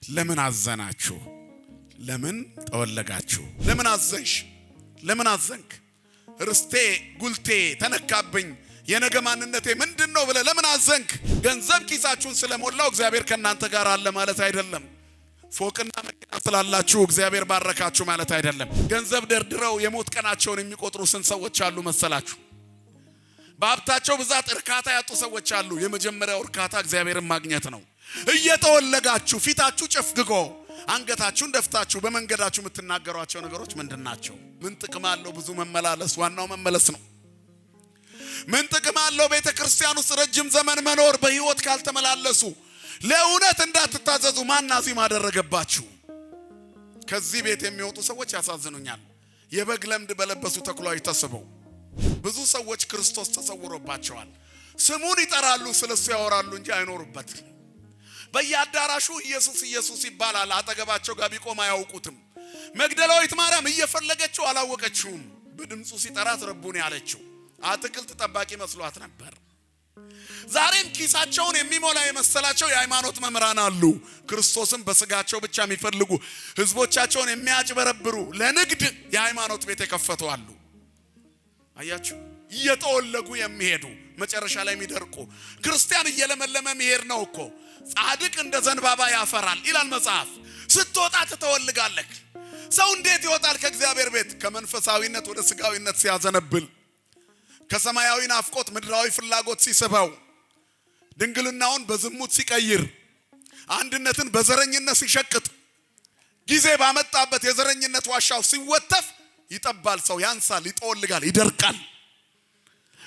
ለምን አዘናችሁ? ለምን ተወለጋችሁ? ለምን አዘንሽ? ለምን አዘንክ? ርስቴ ጉልቴ ተነካብኝ የነገ ማንነቴ ምንድነው ብለ ለምን አዘንክ? ገንዘብ ኪሳችሁን ስለሞላው እግዚአብሔር ከናንተ ጋር አለ ማለት አይደለም። ፎቅና መኪና ስላላችሁ እግዚአብሔር ባረካችሁ ማለት አይደለም። ገንዘብ ደርድረው የሞት ቀናቸውን የሚቆጥሩ ስንት ሰዎች አሉ መሰላችሁ? በሀብታቸው ብዛት እርካታ ያጡ ሰዎች አሉ። የመጀመሪያው እርካታ እግዚአብሔርን ማግኘት ነው። እየተወለጋችሁ ፊታችሁ ጨፍግጎ አንገታችሁን ደፍታችሁ በመንገዳችሁ የምትናገሯቸው ነገሮች ምንድናቸው? ምን ጥቅም አለው ብዙ መመላለስ? ዋናው መመለስ ነው። ምን ጥቅም አለው ቤተክርስቲያን ውስጥ ረጅም ዘመን መኖር በህይወት ካልተመላለሱ? ለእውነት እንዳትታዘዙ ማን አዚም አደረገባችሁ? ከዚህ ቤት የሚወጡ ሰዎች ያሳዝኑኛል። የበግ ለምድ በለበሱ ተኩላዎች ተስበው ብዙ ሰዎች ክርስቶስ ተሰውሮባቸዋል። ስሙን ይጠራሉ፣ ስለሱ ያወራሉ እንጂ አይኖሩበትም። በየአዳራሹ ኢየሱስ ኢየሱስ ይባላል፣ አጠገባቸው ጋር ቢቆም አያውቁትም። መግደላዊት ማርያም እየፈለገችው አላወቀችውም። በድምጹ ሲጠራት ረቡን ያለችው አትክልት ጠባቂ መስሏት ነበር። ዛሬም ኪሳቸውን የሚሞላ የመሰላቸው የሃይማኖት መምህራን አሉ። ክርስቶስን በስጋቸው ብቻ የሚፈልጉ ህዝቦቻቸውን የሚያጭበረብሩ ለንግድ የሃይማኖት ቤት የከፈቱ አሉ። አያችሁ፣ እየተወለጉ የሚሄዱ መጨረሻ ላይ የሚደርቁ። ክርስቲያን እየለመለመ መሄድ ነው እኮ። ጻድቅ እንደ ዘንባባ ያፈራል ይላል መጽሐፍ። ስትወጣ ትተወልጋለህ። ሰው እንዴት ይወጣል ከእግዚአብሔር ቤት? ከመንፈሳዊነት ወደ ስጋዊነት ሲያዘነብል፣ ከሰማያዊ ናፍቆት ምድራዊ ፍላጎት ሲስበው፣ ድንግልናውን በዝሙት ሲቀይር፣ አንድነትን በዘረኝነት ሲሸቅጥ፣ ጊዜ ባመጣበት የዘረኝነት ዋሻው ሲወተፍ ይጠባል። ሰው ያንሳል፣ ይጠወልጋል፣ ይደርቃል።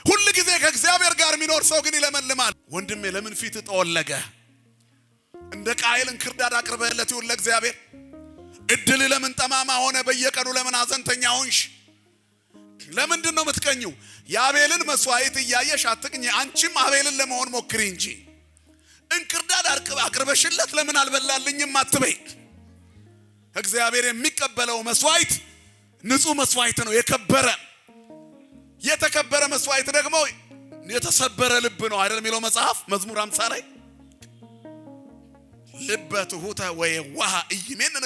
ሁሉ ጊዜ ከእግዚአብሔር ጋር የሚኖር ሰው ግን ይለመልማል። ወንድሜ ለምን ፊት ተወለገ? እንደ ቃየል እንክርዳድ አቅርበህለት ይሁን ለእግዚአብሔር። እድል ለምን ጠማማ ሆነ? በየቀኑ ለምን አዘንተኛ ሆንሽ? ለምንድን ነው የምትቀኙ? የአቤልን መስዋዕት እያየሽ አትቅኝ። አንቺም አቤልን ለመሆን ሞክሪ እንጂ እንክርዳድ አቅርበሽለት ለምን አልበላልኝም አትበይ። እግዚአብሔር የሚቀበለው መስዋዕት ንጹህ መስዋዕት ነው፣ የከበረ የተከበረ መስዋዕት ደግሞ የተሰበረ ልብ ነው አይደል የሚለው መጽሐፍ መዝሙር 50 ላይ ልበ ትሁተ ወየዋህ ኢይሜንን።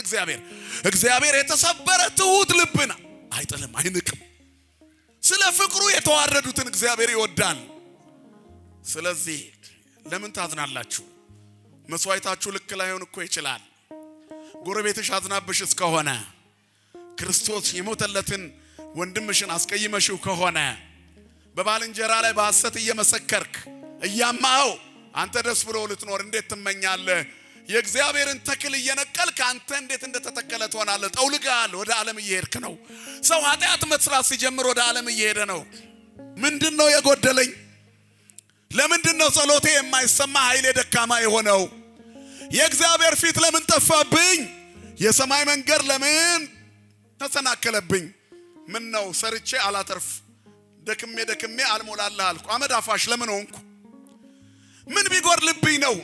እግዚአብሔር የተሰበረ ትሁት ልብና አይጥልም፣ አይንቅም። ስለ ፍቅሩ የተዋረዱትን እግዚአብሔር ይወዳል። ስለዚህ ለምን ታዝናላችሁ? መስዋዕታችሁ ልክ ላይሆን እኮ ይችላል። ጎረቤትሽ አዝናብሽ እስከሆነ ክርስቶስ የሞተለትን ወንድምሽን አስቀይመሽው ከሆነ በባልንጀራ ላይ በሐሰት እየመሰከርክ እያማኸው አንተ ደስ ብሎ ልትኖር እንዴት ትመኛለህ? የእግዚአብሔርን ተክል እየነቀልክ አንተ እንዴት እንደተተከለ ትሆናለህ? ጠውልጋል፣ ወደ ዓለም እየሄድክ ነው። ሰው ኃጢአት መስራት ሲጀምር ወደ ዓለም እየሄደ ነው። ምንድነው የጎደለኝ? ለምንድነው ጸሎቴ የማይሰማ ኃይሌ ደካማ የሆነው? የእግዚአብሔር ፊት ለምን ጠፋብኝ? የሰማይ መንገድ ለምን ተሰናከለብኝ? ምን ነው ሰርቼ አላተርፍ፣ ደክሜ አልሞላልህ አልኩ። አመድ አፋሽ ለምን ሆንኩ? ምን ቢጎድልብኝ ነው?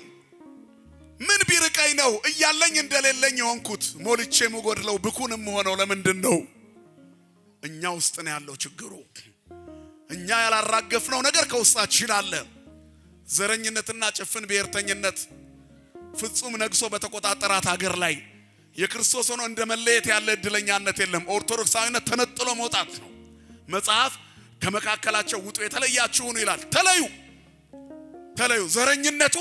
ምን ቢርቀኝ ነው እያለኝ እንደሌለኝ ሆንኩት? ሞልቼ ምጎድለው ብኩንም ሆነው ለምንድን ነው? እኛ ውስጥ ነው ያለው ችግሩ። እኛ ያላራገፍነው ነገር ከውስጣችን አለ። ዘረኝነትና ጭፍን ብሔርተኝነት ፍጹም ነግሶ በተቆጣጠራት ሀገር ላይ የክርስቶስ ሆኖ እንደመለየት ያለ እድለኛነት የለም። ኦርቶዶክሳዊነት ተነጥሎ መውጣት ነው። መጽሐፍ ከመካከላቸው ውጡ የተለያችሁን ይላል። ተለዩ። ዘረኝነቱ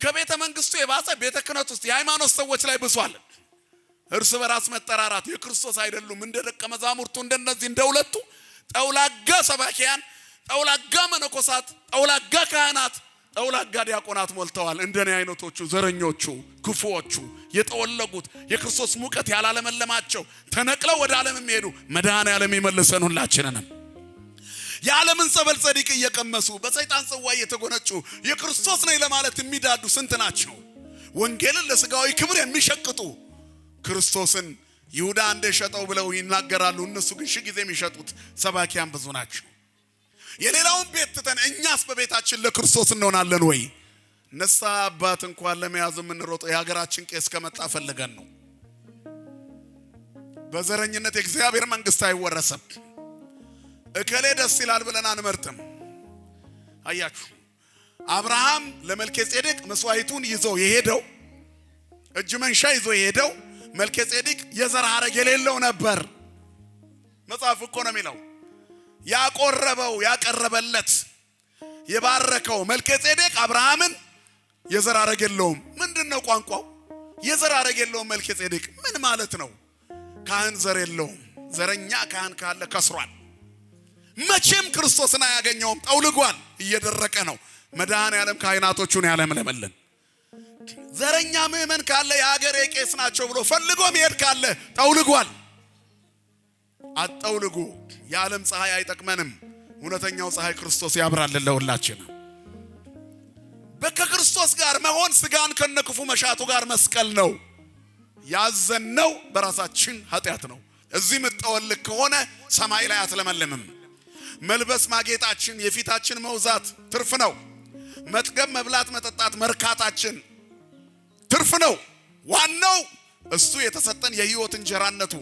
ከቤተ መንግስቱ የባሰ ቤተ ክህነት ውስጥ የሃይማኖት ሰዎች ላይ ብሷል። እርስ በራስ መጠራራት የክርስቶስ አይደሉም። እንደ ደቀ መዛሙርቱ እንደነዚህ እንደሁለቱ ጠውላጋ ሰባኪያን፣ ጠውላጋ መነኮሳት፣ ጠውላጋ ካህናት፣ ጠውላጋ ዲያቆናት ሞልተዋል። እንደኔ አይነቶቹ ዘረኞቹ፣ ክፉዎቹ፣ የተወለጉት የክርስቶስ ሙቀት ያላለመለማቸው ተነቅለው ወደ ዓለም የሚሄዱ መድኃኔዓለም ይመልሰን ሁላችንንም። የዓለምን ጸበል ጸዲቅ እየቀመሱ በሰይጣን ጽዋ እየተጎነጩ የክርስቶስ ነኝ ለማለት የሚዳዱ ስንት ናቸው? ወንጌልን ለስጋዊ ክብር የሚሸቅጡ ክርስቶስን ይሁዳ እንደሸጠው ብለው ይናገራሉ። እነሱ ግን ሺህ ጊዜ የሚሸጡት ሰባኪያን ብዙ ናቸው። የሌላውን ቤት ትተን እኛስ በቤታችን ለክርስቶስ እንሆናለን ወይ? ንስሐ አባት እንኳን ለመያዝ የምንሮጠው የሀገራችን ቄስ ከመጣ ፈልገን ነው። በዘረኝነት የእግዚአብሔር መንግስት አይወረሰም። እከሌ ደስ ይላል ብለን አንመርጥም። አያችሁ፣ አብርሃም ለመልከጼዴቅ መስዋዕቱን ይዞ የሄደው እጅ መንሻ ይዞ የሄደው መልከጼዴቅ የዘር ሐረግ የሌለው ነበር። መጽሐፍ እኮ ነው የሚለው። ያቆረበው ያቀረበለት የባረከው መልከጼዴቅ አብርሃምን የዘር ሐረግ የለውም። ምንድነው ቋንቋው? የዘር ሐረግ የለውም መልከጼዴቅ ምን ማለት ነው? ካህን ዘር የለውም። ዘረኛ ካህን ካለ ከስሯል። መቼም ክርስቶስን አያገኘውም። ጠውልጓል፣ እየደረቀ ነው። መድኃኔዓለም ካህናቶቹን ያለምልምልን። ዘረኛ ምእመን ካለ የሀገሬ ቄስ ናቸው ብሎ ፈልጎ መሄድ ካለ ጠውልጓል። አጠውልጉ። የዓለም ፀሐይ አይጠቅመንም። እውነተኛው ፀሐይ ክርስቶስ ያብራልን ለሁላችን። ከክርስቶስ ጋር መሆን ስጋን ከነክፉ መሻቱ ጋር መስቀል ነው። ያዘነው በራሳችን ኃጢአት ነው። እዚህ ምጠወልክ ከሆነ ሰማይ ላይ አትለመልምም። መልበስ ማጌጣችን የፊታችን መውዛት ትርፍ ነው። መጥገብ መብላት መጠጣት መርካታችን ትርፍ ነው። ዋናው እሱ የተሰጠን የሕይወት እንጀራነቱ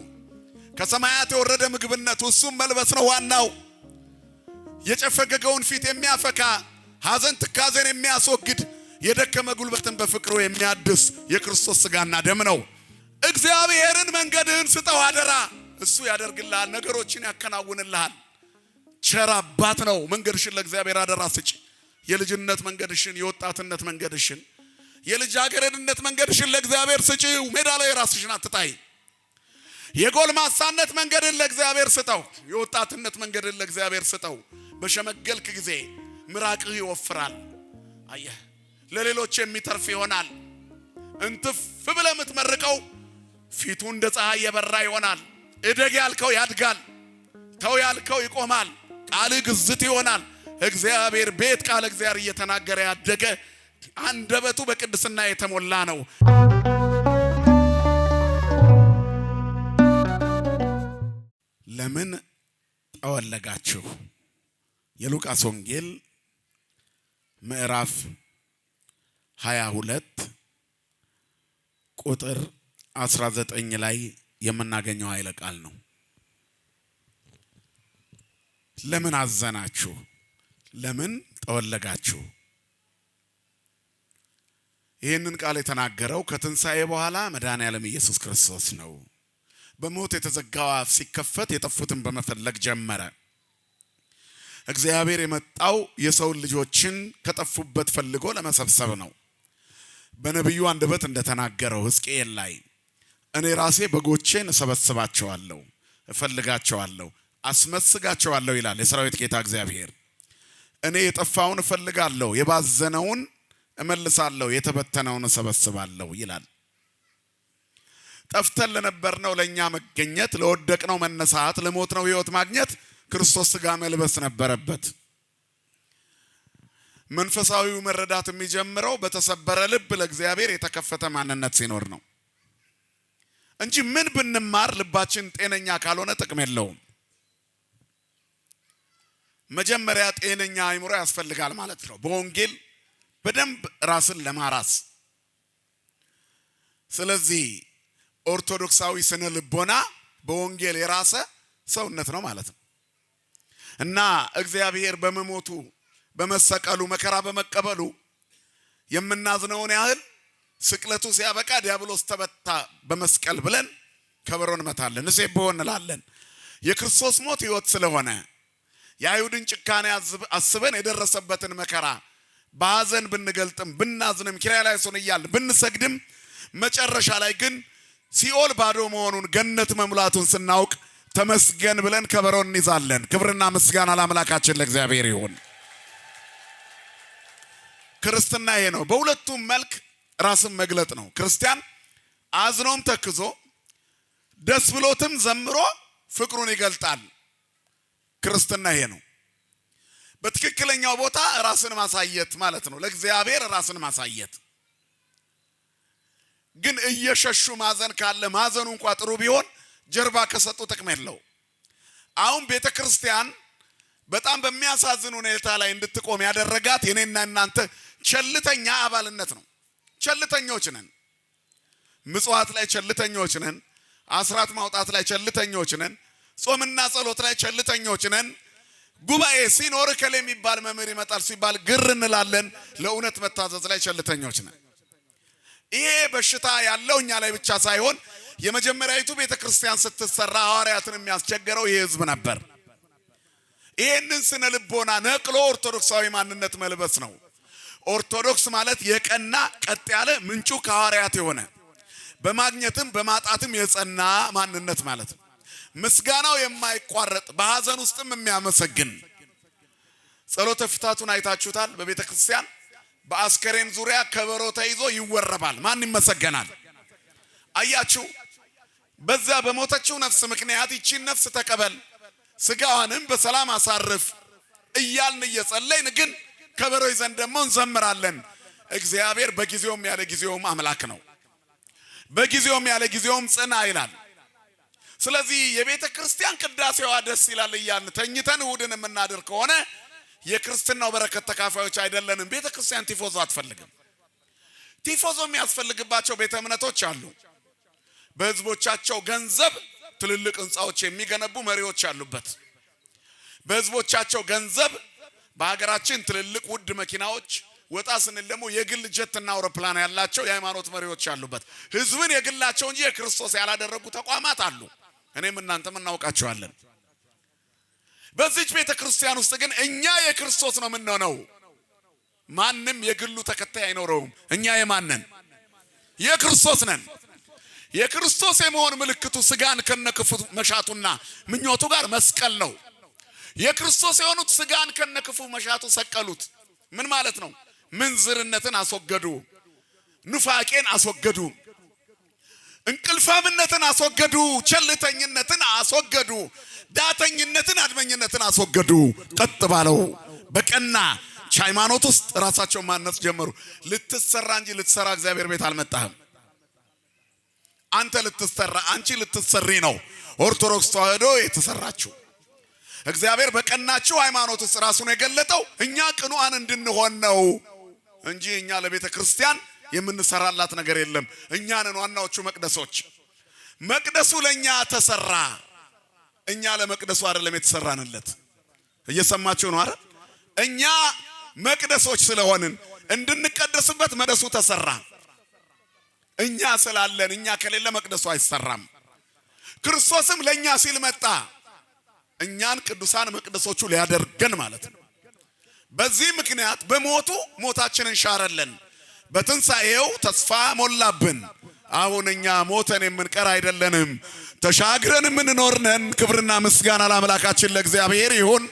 ከሰማያት የወረደ ምግብነቱ እሱም መልበስ ነው ዋናው። የጨፈገገውን ፊት የሚያፈካ ሐዘን ትካዜን የሚያስወግድ የደከመ ጉልበትን በፍቅሩ የሚያድስ የክርስቶስ ሥጋና ደም ነው። እግዚአብሔርን መንገድህን ስጠው አደራ። እሱ ያደርግልሃል፣ ነገሮችን ያከናውንልሃል። ቸር አባት ነው። መንገድሽን ለእግዚአብሔር አደራ ስጪ። የልጅነት መንገድሽን፣ የወጣትነት መንገድሽን፣ የልጃገረድነት መንገድሽን ለእግዚአብሔር ስጪው። ሜዳ ላይ ራስሽን አትጣይ። የጎልማሳነት መንገድን ለእግዚአብሔር ስጠው። የወጣትነት መንገድን ለእግዚአብሔር ስጠው። በሸመገልክ ጊዜ ምራቅህ ይወፍራል። አየህ፣ ለሌሎች የሚተርፍ ይሆናል። እንትፍ ብለህ የምትመርቀው ፊቱ እንደ ፀሐይ የበራ ይሆናል። እደግ ያልከው ያድጋል። ተው ያልከው ይቆማል። ቃልህ ግዝት ይሆናል። እግዚአብሔር ቤት ቃል እግዚአብሔር እየተናገረ ያደገ አንደበቱ በቅድስና የተሞላ ነው። ለምን ጠወለጋችሁ? የሉቃስ ወንጌል ምዕራፍ 22 ቁጥር 19 ላይ የምናገኘው ኃይለ ቃል ነው። ለምን አዘናችሁ? ለምን ጠወለጋችሁ? ይህንን ቃል የተናገረው ከትንሣኤ በኋላ መድኃኔዓለም ኢየሱስ ክርስቶስ ነው። በሞት የተዘጋው አፍ ሲከፈት የጠፉትን በመፈለግ ጀመረ። እግዚአብሔር የመጣው የሰው ልጆችን ከጠፉበት ፈልጎ ለመሰብሰብ ነው። በነቢዩ አንደበት እንደተናገረው ሕዝቅኤል ላይ እኔ ራሴ በጎቼን እሰበስባቸዋለሁ፣ እፈልጋቸዋለሁ፣ አስመስጋቸዋለሁ ይላል የሰራዊት ጌታ እግዚአብሔር። እኔ የጠፋውን እፈልጋለሁ፣ የባዘነውን እመልሳለሁ፣ የተበተነውን እሰበስባለሁ ይላል። ጠፍተን ለነበርነው ለኛ መገኘት፣ ለወደቅነው መነሳት፣ ለሞትነው ሕይወት ማግኘት ክርስቶስ ሥጋ መልበስ ነበረበት። መንፈሳዊው መረዳት የሚጀምረው በተሰበረ ልብ ለእግዚአብሔር የተከፈተ ማንነት ሲኖር ነው እንጂ ምን ብንማር ልባችን ጤነኛ ካልሆነ ጥቅም የለውም። መጀመሪያ ጤነኛ አእምሮ ያስፈልጋል ማለት ነው፣ በወንጌል በደንብ ራስን ለማራስ። ስለዚህ ኦርቶዶክሳዊ ስነ ልቦና በወንጌል የራሰ ሰውነት ነው ማለት ነው እና እግዚአብሔር በመሞቱ በመሰቀሉ መከራ በመቀበሉ የምናዝነውን ያህል ስቅለቱ ሲያበቃ ዲያብሎስ ተበታ በመስቀል ብለን ከበሮ እንመታለን፣ ንሴብሖ እንላለን። የክርስቶስ ሞት ሕይወት ስለሆነ የአይሁድን ጭካኔ አስበን የደረሰበትን መከራ በሐዘን ብንገልጥም ብናዝንም ኪርያላይሶን እያልን ብንሰግድም መጨረሻ ላይ ግን ሲኦል ባዶ መሆኑን ገነት መሙላቱን ስናውቅ ተመስገን ብለን ከበሮ እንይዛለን። ክብርና ምስጋና ለአምላካችን ለእግዚአብሔር ይሁን። ክርስትና ይሄ ነው። በሁለቱም መልክ ራስን መግለጥ ነው። ክርስቲያን አዝኖም ተክዞ ደስ ብሎትም ዘምሮ ፍቅሩን ይገልጣል። ክርስትና ይሄ ነው። በትክክለኛው ቦታ ራስን ማሳየት ማለት ነው፣ ለእግዚአብሔር ራስን ማሳየት። ግን እየሸሹ ማዘን ካለ ማዘኑ እንኳን ጥሩ ቢሆን ጀርባ ከሰጡ ጥቅም የለው። አሁን ቤተክርስቲያን በጣም በሚያሳዝን ሁኔታ ላይ እንድትቆም ያደረጋት የኔና እናንተ ቸልተኛ አባልነት ነው። ቸልተኞች ነን። ምጽዋት ላይ ቸልተኞች ነን። አስራት ማውጣት ላይ ቸልተኞች ነን። ጾምና ጸሎት ላይ ቸልተኞች ነን። ጉባኤ ሲኖር ከለ የሚባል መምህር ይመጣል ሲባል ግር እንላለን። ለእውነት መታዘዝ ላይ ቸልተኞች ነን። ይሄ በሽታ ያለው እኛ ላይ ብቻ ሳይሆን የመጀመሪያዊቱ ቤተክርስቲያን ስትሰራ ሐዋርያትን የሚያስቸገረው ይሄ ህዝብ ነበር። ይሄንን ስነ ልቦና ነቅሎ ኦርቶዶክሳዊ ማንነት መልበስ ነው። ኦርቶዶክስ ማለት የቀና ቀጥ ያለ ምንጩ ከሐዋርያት የሆነ በማግኘትም በማጣትም የጸና ማንነት ማለት ነው። ምስጋናው የማይቋረጥ በሐዘን ውስጥም የሚያመሰግን። ጸሎተ ፍታቱን አይታችሁታል። በቤተ ክርስቲያን በአስከሬን ዙሪያ ከበሮ ተይዞ ይወረባል። ማን ይመሰገናል? አያችሁ፣ በዛ በሞተችው ነፍስ ምክንያት ይቺን ነፍስ ተቀበል፣ ስጋዋንም በሰላም አሳርፍ እያልን እየጸለይን ግን ከበሮ ይዘን ደግሞ እንዘምራለን። እግዚአብሔር በጊዜውም ያለ ጊዜውም አምላክ ነው። በጊዜውም ያለ ጊዜውም ጽና ይላል። ስለዚህ የቤተ ክርስቲያን ቅዳሴዋ ደስ ይላል እያልን ተኝተን እሁድን የምናድር ከሆነ የክርስትናው በረከት ተካፋዮች አይደለንም። ቤተ ክርስቲያን ቲፎዞ አትፈልግም። ቲፎዞ የሚያስፈልግባቸው ቤተ እምነቶች አሉ። በህዝቦቻቸው ገንዘብ ትልልቅ ህንጻዎች የሚገነቡ መሪዎች አሉበት። በህዝቦቻቸው ገንዘብ በሀገራችን ትልልቅ ውድ መኪናዎች፣ ወጣ ስንል ደግሞ የግል ጀትና አውሮፕላን ያላቸው የሃይማኖት መሪዎች አሉበት። ህዝብን የግላቸው እንጂ የክርስቶስ ያላደረጉ ተቋማት አሉ። እኔም እናንተም እናውቃቸዋለን። በዚህች ቤተ ክርስቲያን ውስጥ ግን እኛ የክርስቶስ ነው የምንሆነው። ማንም የግሉ ተከታይ አይኖረውም። እኛ የማንን? የክርስቶስ ነን። የክርስቶስ የመሆን ምልክቱ ስጋን ከነክፉ መሻቱና ምኞቱ ጋር መስቀል ነው። የክርስቶስ የሆኑት ስጋን ከነክፉ መሻቱ ሰቀሉት። ምን ማለት ነው? ምንዝርነትን አስወገዱ፣ ኑፋቄን አስወገዱ፣ እንቅልፋምነትን አስወገዱ፣ ቸልተኝነትን አስወገዱ፣ ዳተኝነትን አድመኝነትን አስወገዱ። ቀጥ ባለው በቀና ሃይማኖት ውስጥ ራሳቸው ማነጽ ጀመሩ። ልትሰራ እንጂ ልትሰራ እግዚአብሔር ቤት አልመጣህም። አንተ ልትሰራ አንቺ ልትሰሪ ነው ኦርቶዶክስ ተዋህዶ የተሰራችው። እግዚአብሔር በቀናችው ሃይማኖት ውስጥ ራሱን የገለጠው እኛ ቅኑዓን እንድንሆን ነው እንጂ እኛ ለቤተ ክርስቲያን የምንሰራላት ነገር የለም። እኛ ነን ዋናዎቹ መቅደሶች። መቅደሱ ለኛ ተሰራ፣ እኛ ለመቅደሱ አይደለም የተሰራንለት። እየሰማችሁ ነው አይደል? እኛ መቅደሶች ስለሆንን እንድንቀደስበት መቅደሱ ተሰራ። እኛ ስላለን፣ እኛ ከሌለ መቅደሱ አይሰራም። ክርስቶስም ለኛ ሲል መጣ፣ እኛን ቅዱሳን መቅደሶቹ ሊያደርገን ማለት ነው። በዚህ ምክንያት በሞቱ ሞታችንን ሻረልን፣ በትንሣኤው ተስፋ ሞላብን። አሁን እኛ ሞተን የምንቀር አይደለንም፣ ተሻግረን የምንኖር ነን። ክብርና ምስጋና ለአምላካችን ለእግዚአብሔር ይሁን።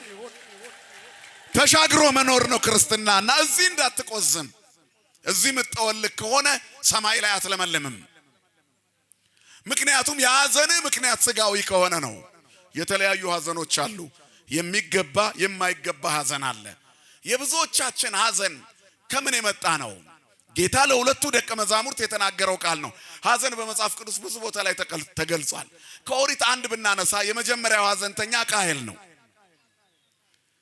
ተሻግሮ መኖር ነው ክርስትናና እዚህ እንዳትቆዝም። እዚህ ምትጠወልቅ ከሆነ ሰማይ ላይ አትለመልምም። ምክንያቱም የሐዘን ምክንያት ስጋዊ ከሆነ ነው። የተለያዩ ሐዘኖች አሉ። የሚገባ የማይገባ ሐዘን አለ። የብዙዎቻችን ሐዘን ከምን የመጣ ነው? ጌታ ለሁለቱ ደቀ መዛሙርት የተናገረው ቃል ነው። ሐዘን በመጽሐፍ ቅዱስ ብዙ ቦታ ላይ ተገልጿል። ከኦሪት አንድ ብናነሳ የመጀመሪያው ሐዘንተኛ ቃየል ነው።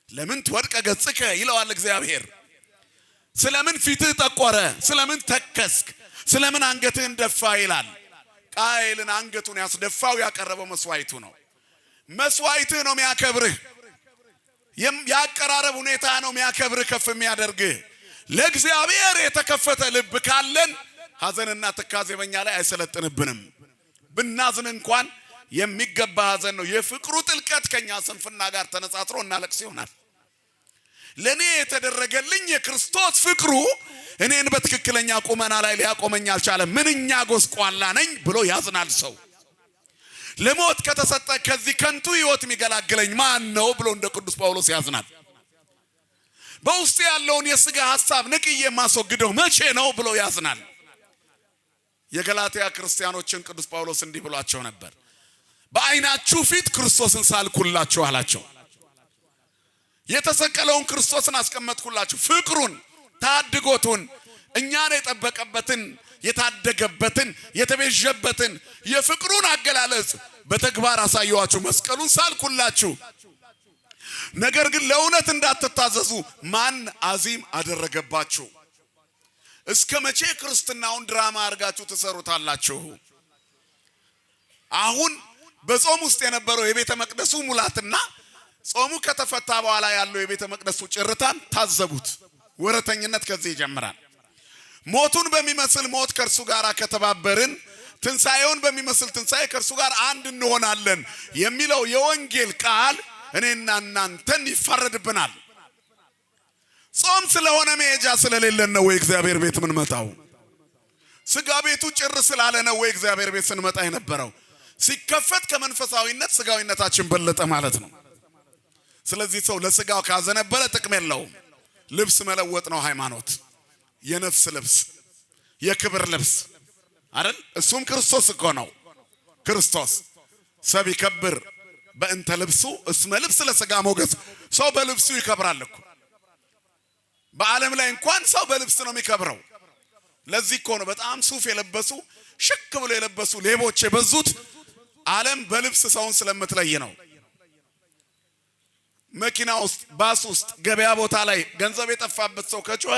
ለምን ትወድቀ ገጽከ ይለዋል እግዚአብሔር። ስለምን ፊትህ ጠቆረ? ስለምን ተከስክ? ስለምን አንገትህን ደፋ ይላል። ቃየልን አንገቱን ያስደፋው ያቀረበው መስዋዕቱ ነው። መስዋዕትህ ነው የሚያከብርህ። ያቀራረብ ሁኔታ ነው የሚያከብርህ፣ ከፍ የሚያደርግህ። ለእግዚአብሔር የተከፈተ ልብ ካለን ሐዘንና ትካዜ በእኛ ላይ አይሰለጥንብንም። ብናዝን እንኳን የሚገባ ሐዘን ነው። የፍቅሩ ጥልቀት ከኛ ስንፍና ጋር ተነጻጽሮ እናለቅስ ይሆናል። ለኔ የተደረገልኝ የክርስቶስ ፍቅሩ እኔን በትክክለኛ ቁመና ላይ ሊያቆመኝ አልቻለም። ምንኛ ጎስቋላ ነኝ ብሎ ያዝናል ሰው። ለሞት ከተሰጠ ከዚህ ከንቱ ሕይወት የሚገላግለኝ ማን ነው ብሎ እንደ ቅዱስ ጳውሎስ ያዝናል። በውስጥ ያለውን የሥጋ ሐሳብ ንቅዬ የማስወግደው መቼ ነው ብሎ ያዝናል። የገላትያ ክርስቲያኖችን ቅዱስ ጳውሎስ እንዲህ ብሏቸው ነበር። በዓይናችሁ ፊት ክርስቶስን ሳልኩላችሁ አላቸው። የተሰቀለውን ክርስቶስን አስቀመጥኩላችሁ። ፍቅሩን፣ ታድጎቱን፣ እኛን የጠበቀበትን፣ የታደገበትን፣ የተቤዠበትን የፍቅሩን አገላለጽ በተግባር አሳየዋችሁ። መስቀሉን ሳልኩላችሁ። ነገር ግን ለእውነት እንዳትታዘዙ ማን አዚም አደረገባችሁ? እስከ መቼ ክርስትናውን ድራማ አድርጋችሁ ትሰሩታላችሁ? አሁን በጾም ውስጥ የነበረው የቤተ መቅደሱ ሙላትና ጾሙ ከተፈታ በኋላ ያለው የቤተ መቅደሱ ጭርታን ታዘቡት። ወረተኝነት ከዚህ ይጀምራል። ሞቱን በሚመስል ሞት ከእርሱ ጋር ከተባበርን ትንሣኤውን በሚመስል ትንሣኤ ከእርሱ ጋር አንድ እንሆናለን የሚለው የወንጌል ቃል እኔና እናንተን ይፋረድብናል። ጾም ስለሆነ መሄጃ ስለሌለን ነው ወይ እግዚአብሔር ቤት ምን መጣው? ስጋ ቤቱ ጭር ስላለ ነው ወይ እግዚአብሔር ቤት ስንመጣ የነበረው? ሲከፈት ከመንፈሳዊነት ስጋዊነታችን በለጠ ማለት ነው። ስለዚህ ሰው ለስጋው ካዘነበለ ጥቅም የለውም። ልብስ መለወጥ ነው ሃይማኖት። የነፍስ ልብስ፣ የክብር ልብስ አይደል? እሱም ክርስቶስ እኮ ነው። ክርስቶስ ሰብ ይከብር በእንተ ልብሱ እስመ ልብስ ለስጋ ሞገስ። ሰው በልብሱ ይከብራል እኮ። በዓለም ላይ እንኳን ሰው በልብስ ነው የሚከብረው። ለዚህ እኮ ነው በጣም ሱፍ የለበሱ ሽክ ብሎ የለበሱ ሌቦች የበዙት። ዓለም በልብስ ሰውን ስለምትለይ ነው። መኪና ውስጥ፣ ባስ ውስጥ፣ ገበያ ቦታ ላይ ገንዘብ የጠፋበት ሰው ከጮኸ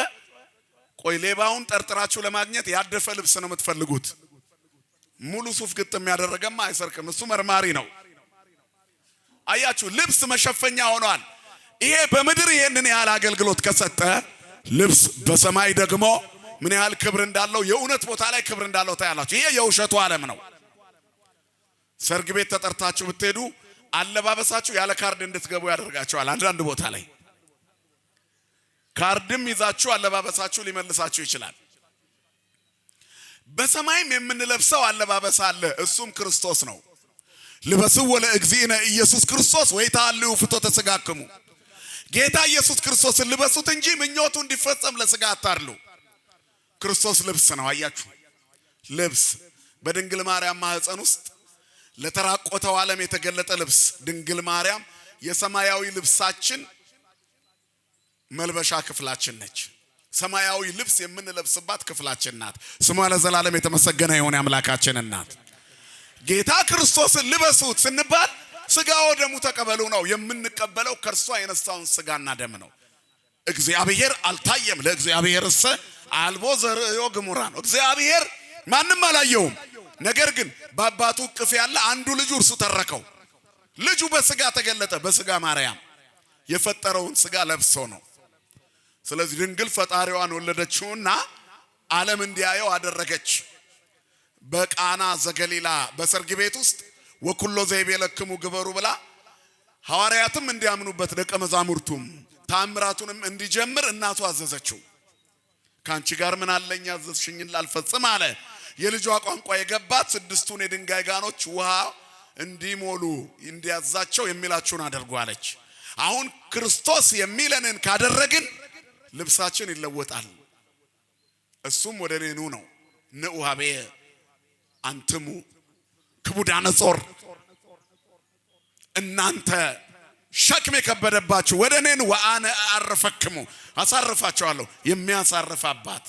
ቆይ ሌባውን ጠርጥራችሁ ለማግኘት ያደፈ ልብስ ነው የምትፈልጉት። ሙሉ ሱፍ ግጥም ያደረገማ አይሰርቅም፣ እሱ መርማሪ ነው። አያችሁ፣ ልብስ መሸፈኛ ሆኗል። ይሄ በምድር ይሄንን ያህል አገልግሎት ከሰጠ ልብስ በሰማይ ደግሞ ምን ያህል ክብር እንዳለው፣ የእውነት ቦታ ላይ ክብር እንዳለው ታያላችሁ። ይሄ የውሸቱ ዓለም ነው። ሰርግ ቤት ተጠርታችሁ ብትሄዱ አለባበሳችሁ ያለ ካርድ እንድትገቡ ያደርጋችኋል። አንዳንድ ቦታ ላይ ካርድም ይዛችሁ አለባበሳችሁ ሊመልሳችሁ ይችላል። በሰማይም የምንለብሰው አለባበስ አለ፣ እሱም ክርስቶስ ነው። ልበስዎ ለእግዚእነ ኢየሱስ ክርስቶስ ወይታልዩ ፍትወተ ሥጋክሙ። ጌታ ኢየሱስ ክርስቶስን ልበሱት እንጂ ምኞቱ እንዲፈጸም ለሥጋ አታድሉ። ክርስቶስ ልብስ ነው። አያችሁ፣ ልብስ በድንግል ማርያም ማህፀን ውስጥ ለተራቆተው ዓለም የተገለጠ ልብስ። ድንግል ማርያም የሰማያዊ ልብሳችን መልበሻ ክፍላችን ነች። ሰማያዊ ልብስ የምንለብስባት ክፍላችን ናት። ስሟ ለዘላለም የተመሰገነ ይሁን የአምላካችን እናት። ጌታ ክርስቶስን ልበሱት ስንባል ስጋው ደሙ ተቀበሉ ነው የምንቀበለው። ከእርሷ የነሳውን ስጋና ደም ነው። እግዚአብሔር አልታየም ለእግዚአብሔርሰ አልቦ ዘርእዮ ግሙራ ነው። እግዚአብሔር ማንም አላየውም። ነገር ግን በአባቱ እቅፍ ያለ አንዱ ልጁ እርሱ ተረከው። ልጁ በስጋ ተገለጠ። በስጋ ማርያም የፈጠረውን ስጋ ለብሶ ነው። ስለዚህ ድንግል ፈጣሪዋን ወለደችውና ዓለም እንዲያየው አደረገች። በቃና ዘገሊላ በሰርግ ቤት ውስጥ ወኩሎ ዘይቤለክሙ ግበሩ ብላ ሐዋርያትም እንዲያምኑበት ደቀ መዛሙርቱም ታምራቱንም እንዲጀምር እናቱ አዘዘችው። ካንቺ ጋር ምን አለኝ ያዘዝሽኝን ላልፈጽም አለ። የልጇ ቋንቋ የገባት ስድስቱን የድንጋይ ጋኖች ውሃ እንዲሞሉ እንዲያዛቸው የሚላችሁን አድርጉ አለች። አሁን ክርስቶስ የሚለንን ካደረግን ልብሳችን ይለወጣል። እሱም ወደ እኔ ኑ ነው። ንዑ ኀቤየ አንትሙ ክቡዳነ ጾር፣ እናንተ ሸክም የከበደባችሁ ወደ እኔ ኑ ወአነ አርፈክሙ፣ አሳርፋችኋለሁ። የሚያሳርፍ አባት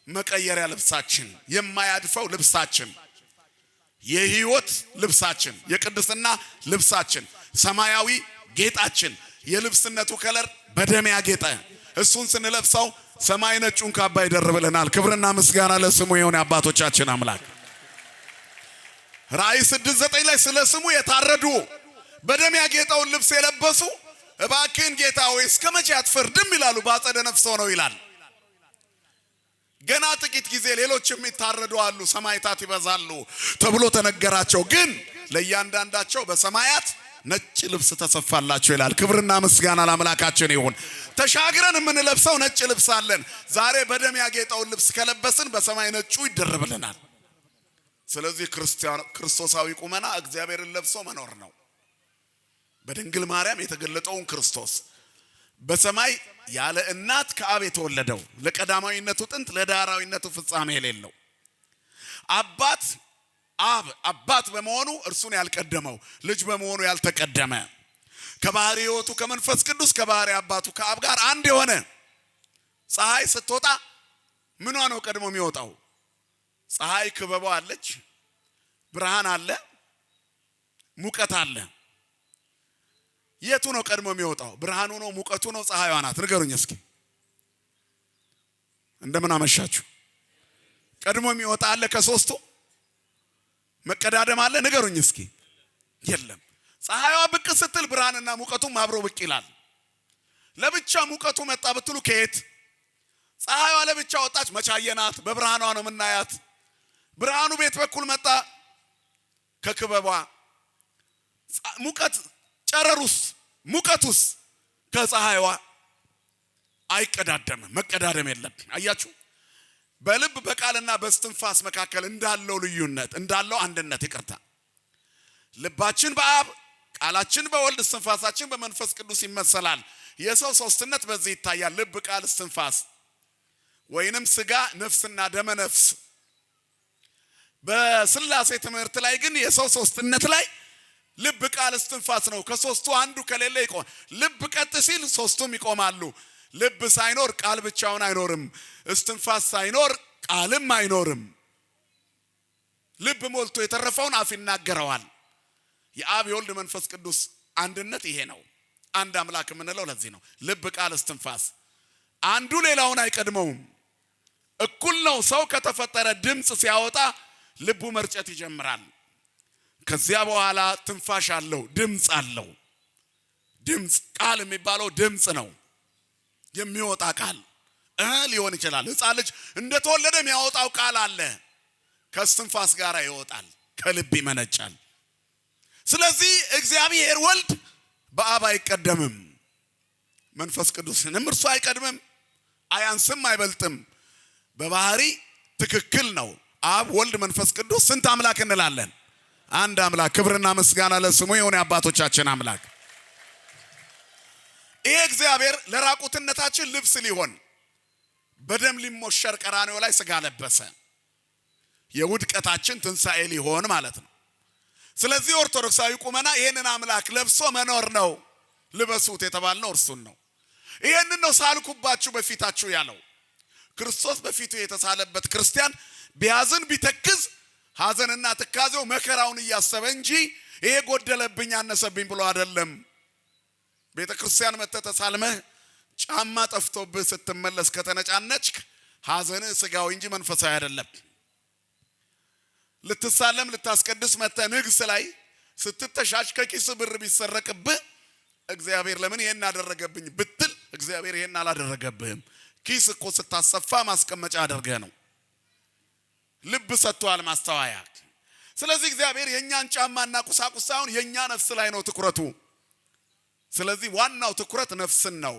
መቀየሪያ ልብሳችን፣ የማያድፈው ልብሳችን፣ የሕይወት ልብሳችን፣ የቅድስና ልብሳችን፣ ሰማያዊ ጌጣችን፣ የልብስነቱ ከለር በደም ያጌጠ እሱን ስንለብሰው ሰማይ ነጩን ካባ ይደርብልናል። ክብርና ምስጋና ለስሙ ይሁን አባቶቻችን አምላክ። ራእይ 6:9 ላይ ስለ ስሙ የታረዱ በደም ያጌጠውን ልብስ የለበሱ እባክህን ጌታ ሆይ እስከመቼ አትፈርድም ይላሉ። በአጸደ ነፍስ ሆነው ይላል። ገና ጥቂት ጊዜ ሌሎችም ይታረዱ አሉ፣ ሰማዕታት ይበዛሉ ተብሎ ተነገራቸው። ግን ለእያንዳንዳቸው በሰማያት ነጭ ልብስ ተሰፋላቸው ይላል። ክብርና ምስጋና ለአምላካችን ይሁን። ተሻግረን የምንለብሰው ነጭ ልብስ አለን። ዛሬ በደም ያጌጠውን ልብስ ከለበስን በሰማይ ነጩ ይደረብልናል። ስለዚህ ክርስቶሳዊ ቁመና እግዚአብሔርን ለብሶ መኖር ነው። በድንግል ማርያም የተገለጠውን ክርስቶስ በሰማይ ያለ እናት ከአብ የተወለደው ለቀዳማዊነቱ ጥንት ለዳህራዊነቱ ፍጻሜ የሌለው አባት በመሆኑ እርሱን ያልቀደመው ልጅ በመሆኑ ያልተቀደመ ከባህሪ ሕይወቱ ከመንፈስ ቅዱስ ከባህሪ አባቱ ከአብ ጋር አንድ የሆነ ፀሐይ ስትወጣ ምኗ ነው ቀድሞ የሚወጣው? ፀሐይ ክበቧ አለች፣ ብርሃን አለ፣ ሙቀት አለ። የቱ ነው ቀድሞ የሚወጣው? ብርሃኑ ነው ሙቀቱ ነው ፀሐይዋ ናት? ንገሩኝ እስኪ። እንደምን አመሻችሁ። ቀድሞ የሚወጣ አለ ከሶስቱ? መቀዳደም አለ? ንገሩኝ እስኪ። የለም። ፀሐይዋ ብቅ ስትል ብርሃንና ሙቀቱም አብሮ ብቅ ይላል። ለብቻ ሙቀቱ መጣ ብትሉ ከየት? ፀሐይዋ ለብቻ ወጣች፣ መቻየናት። በብርሃኗ ነው የምናያት። ብርሃኑ ቤት በኩል መጣ ከክበቧ። ሙቀት ጨረሩስ ሙቀቱስ ከፀሐይዋ አይቀዳደም። መቀዳደም የለም። አያችሁ በልብ በቃልና በስትንፋስ መካከል እንዳለው ልዩነት እንዳለው አንድነት ይቅርታ ልባችን በአብ ቃላችን በወልድ እስትንፋሳችን በመንፈስ ቅዱስ ይመሰላል። የሰው ሶስትነት በዚህ ይታያል። ልብ ቃል እስትንፋስ ወይንም ስጋ ነፍስና ደመ ነፍስ። በስላሴ ትምህርት ላይ ግን የሰው ሶስትነት ላይ ልብ ቃል እስትንፋስ ነው። ከሶስቱ አንዱ ከሌለ ይቆማል። ልብ ቀጥ ሲል ሶስቱም ይቆማሉ። ልብ ሳይኖር ቃል ብቻውን አይኖርም። እስትንፋስ ሳይኖር ቃልም አይኖርም። ልብ ሞልቶ የተረፈውን አፍ ይናገረዋል። የአብ የወልድ መንፈስ ቅዱስ አንድነት ይሄ ነው። አንድ አምላክ የምንለው ለዚህ ነው። ልብ ቃል እስትንፋስ አንዱ ሌላውን አይቀድመውም። እኩል ነው። ሰው ከተፈጠረ ድምጽ ሲያወጣ ልቡ መርጨት ይጀምራል። ከዚያ በኋላ ትንፋሽ አለው፣ ድምጽ አለው። ድምጽ ቃል የሚባለው ድምጽ ነው። የሚወጣ ቃል ሊሆን ይችላል። ሕፃን ልጅ እንደተወለደ የሚያወጣው ቃል አለ። ከእስትንፋስ ጋር ይወጣል፣ ከልብ ይመነጫል። ስለዚህ እግዚአብሔር ወልድ በአብ አይቀደምም፣ መንፈስ ቅዱስንም እርሱ አይቀድምም፣ አያንስም፣ አይበልጥም። በባህሪ ትክክል ነው። አብ ወልድ መንፈስ ቅዱስ ስንት አምላክ እንላለን? አንድ አምላክ። ክብርና ምስጋና ለስሙ ይሁን የአባቶቻችን አምላክ። ይሄ እግዚአብሔር ለራቁትነታችን ልብስ ሊሆን በደም ሊሞሸር ቀራንዮ ላይ ስጋ ለበሰ። የውድቀታችን ትንሣኤ ሊሆን ማለት ነው። ስለዚህ ኦርቶዶክሳዊ ቁመና ይሄንን አምላክ ለብሶ መኖር ነው። ልበሱት የተባልነው እርሱን ነው። ይሄንን ነው ሳልኩባችሁ በፊታችሁ ያለው። ክርስቶስ በፊቱ የተሳለበት ክርስቲያን ቢያዝን ቢተክዝ ሐዘንና ትካዜው መከራውን እያሰበ እንጂ ይሄ ጎደለብኝ አነሰብኝ ብሎ አይደለም። ቤተ ክርስቲያን መጥተህ ተሳልመህ ጫማ ጠፍቶብህ ስትመለስ ከተነጫነጭክ ሐዘንህ ስጋዊ እንጂ መንፈሳዊ አይደለም። ልትሳለም ልታስቀድስ መጥተህ ንግስ ላይ ስትተሻሽ ከኪስ ብር ቢሰረቅብህ እግዚአብሔር ለምን ይሄን አደረገብኝ ብትል እግዚአብሔር ይሄን አላደረገብህም። ኪስ እኮ ስታሰፋ ማስቀመጫ አድርገህ ነው። ልብ ሰጥቷል ማስተዋያ። ስለዚህ እግዚአብሔር የኛን ጫማና ቁሳቁስ ሳይሆን የኛ ነፍስ ላይ ነው ትኩረቱ። ስለዚህ ዋናው ትኩረት ነፍስን ነው።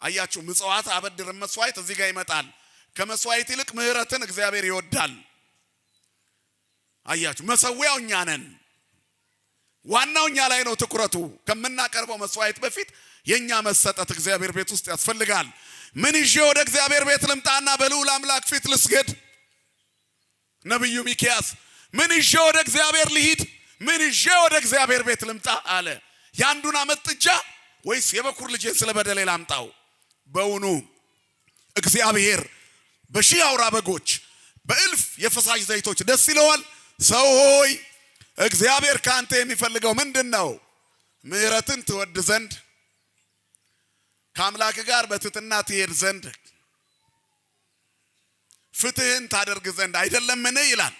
አያችሁ ምጽዋት አበድር መስዋዕት እዚህ ጋር ይመጣል። ከመስዋዕት ይልቅ ምህረትን እግዚአብሔር ይወዳል። አያችሁ መሰዊያው እኛ ነን። ዋናው እኛ ላይ ነው ትኩረቱ። ከምናቀርበው መስዋዕት በፊት የኛ መሰጠት እግዚአብሔር ቤት ውስጥ ያስፈልጋል። ምን ይዤ ወደ እግዚአብሔር ቤት ልምጣና በልዑል አምላክ ፊት ልስገድ? ነብዩ ሚክያስ ምን ይዤ ወደ እግዚአብሔር ልሂድ? ምን ይዤ ወደ እግዚአብሔር ቤት ልምጣ አለ። ያንዱን አመት ጥጃ ወይስ የበኩር ልጄን ስለበደሌ ላምጣው? በውኑ እግዚአብሔር በሺህ አውራ በጎች በእልፍ የፈሳሽ ዘይቶች ደስ ይለዋል? ሰው ሆይ እግዚአብሔር ካንተ የሚፈልገው ምንድነው? ምህረትን ትወድ ዘንድ ከአምላክ ጋር በትሕትና ትሄድ ዘንድ ፍትህን ታደርግ ዘንድ አይደለምን ይላል።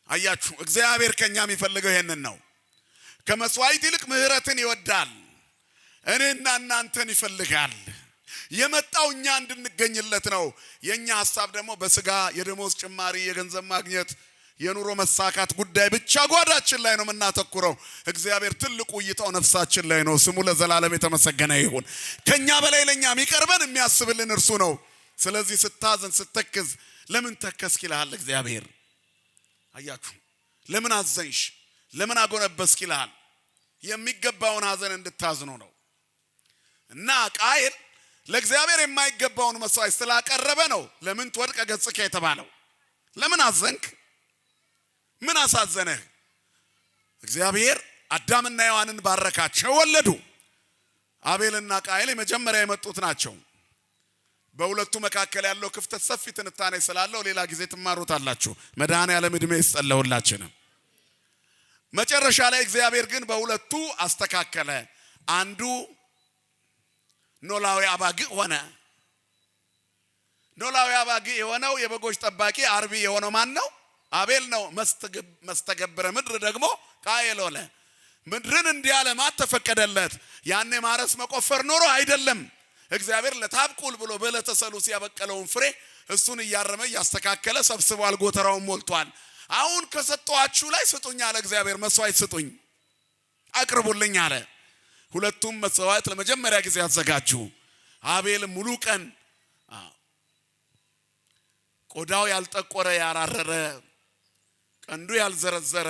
አያችሁ እግዚአብሔር ከኛ የሚፈልገው ይሄንን ነው። ከመስዋዕት ይልቅ ምህረትን ይወዳል። እኔና እናንተን ይፈልጋል። የመጣው እኛ እንድንገኝለት ነው። የኛ ሐሳብ ደግሞ በስጋ የደሞዝ ጭማሪ የገንዘብ ማግኘት የኑሮ መሳካት ጉዳይ ብቻ ጓዳችን ላይ ነው የምናተኩረው። እግዚአብሔር ትልቁ እይታው ነፍሳችን ላይ ነው። ስሙ ለዘላለም የተመሰገነ ይሁን። ከኛ በላይ ለኛ የሚቀርበን የሚያስብልን እርሱ ነው። ስለዚህ ስታዘን ስትተክዝ ለምን ተከስክ ይልሃል እግዚአብሔር። አያችሁ ለምን አዘንሽ ለምን አጎነበስክ ይልሃል። የሚገባውን ሐዘን እንድታዝኑ ነው። እና ቃየል ለእግዚአብሔር የማይገባውን መስዋዕት ስላቀረበ ነው ለምን ትወድቀ ገጽከ የተባለው። ለምን አዘንክ? ምን አሳዘነህ? እግዚአብሔር አዳምና ሔዋንን ባረካቸው፣ ወለዱ። አቤልና ቃየል የመጀመሪያ የመጡት ናቸው። በሁለቱ መካከል ያለው ክፍተት ሰፊ ትንታኔ ስላለው ሌላ ጊዜ ትማሩታላችሁ። መድኃኔዓለም ዕድሜ ይስጠለውላችሁ። መጨረሻ ላይ እግዚአብሔር ግን በሁለቱ አስተካከለ። አንዱ ኖላዊ አባግ ሆነ። ኖላዊ አባግ የሆነው የበጎች ጠባቂ አርቢ የሆነው ማን ነው? አቤል ነው። መስተገብረ ምድር ደግሞ ቃየል ሆነ። ምድርን እንዲያለማት ተፈቀደለት። ያኔ ማረስ መቆፈር ኖሮ አይደለም። እግዚአብሔር ለታብቁል ብሎ በለተሰሉስ ያበቀለውን ፍሬ እሱን እያረመ ያስተካከለ ሰብስቧል፣ ጎተራውን ሞልቷል። አሁን ከሰጠዋችሁ ላይ ስጡኝ አለ እግዚአብሔር። መስዋዕት ስጡኝ አቅርቡልኝ አለ። ሁለቱም መስዋዕት ለመጀመሪያ ጊዜ አዘጋጁ። አቤል ሙሉ ቀን ቆዳው ያልጠቆረ ያራረረ፣ ቀንዱ ያልዘረዘረ፣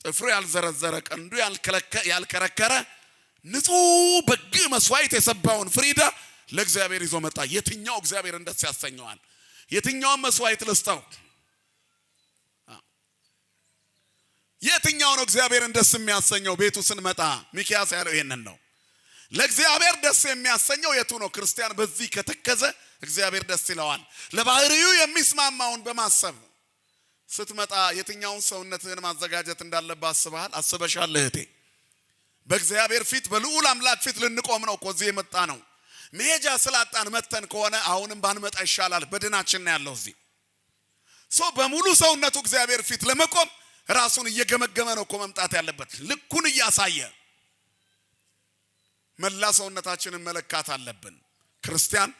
ጥፍሩ ያልዘረዘረ፣ ቀንዱ ያልከረከረ ንጹህ በግ መስዋዕት የሰባውን ፍሪዳ ለእግዚአብሔር ይዞ መጣ። የትኛው እግዚአብሔር ደስ ያሰኘዋል? የትኛው መስዋዕት ልስጠው? የትኛው ነው እግዚአብሔርን ደስ የሚያሰኘው? ቤቱ ስንመጣ ሚክያስ ያለው ይሄንን ነው። ለእግዚአብሔር ደስ የሚያሰኘው የቱ ነው? ክርስቲያን በዚህ ከተከዘ እግዚአብሔር ደስ ይለዋል። ለባህሪው የሚስማማውን በማሰብ ስትመጣ የትኛውን ሰውነትህን ማዘጋጀት እንዳለብህ አስበሃል? አስበሻል እህቴ? በእግዚአብሔር ፊት በልዑል አምላክ ፊት ልንቆም ነው እኮ እዚህ የመጣ ነው። መሄጃ ስላጣን መተን ከሆነ አሁንም ባንመጣ ይሻላል። በድናችን ያለው እዚህ ሰው በሙሉ ሰውነቱ እግዚአብሔር ፊት ለመቆም ራሱን እየገመገመ ነው እኮ መምጣት ያለበት። ልኩን እያሳየ መላ ሰውነታችንን መለካት አለብን። ክርስቲያን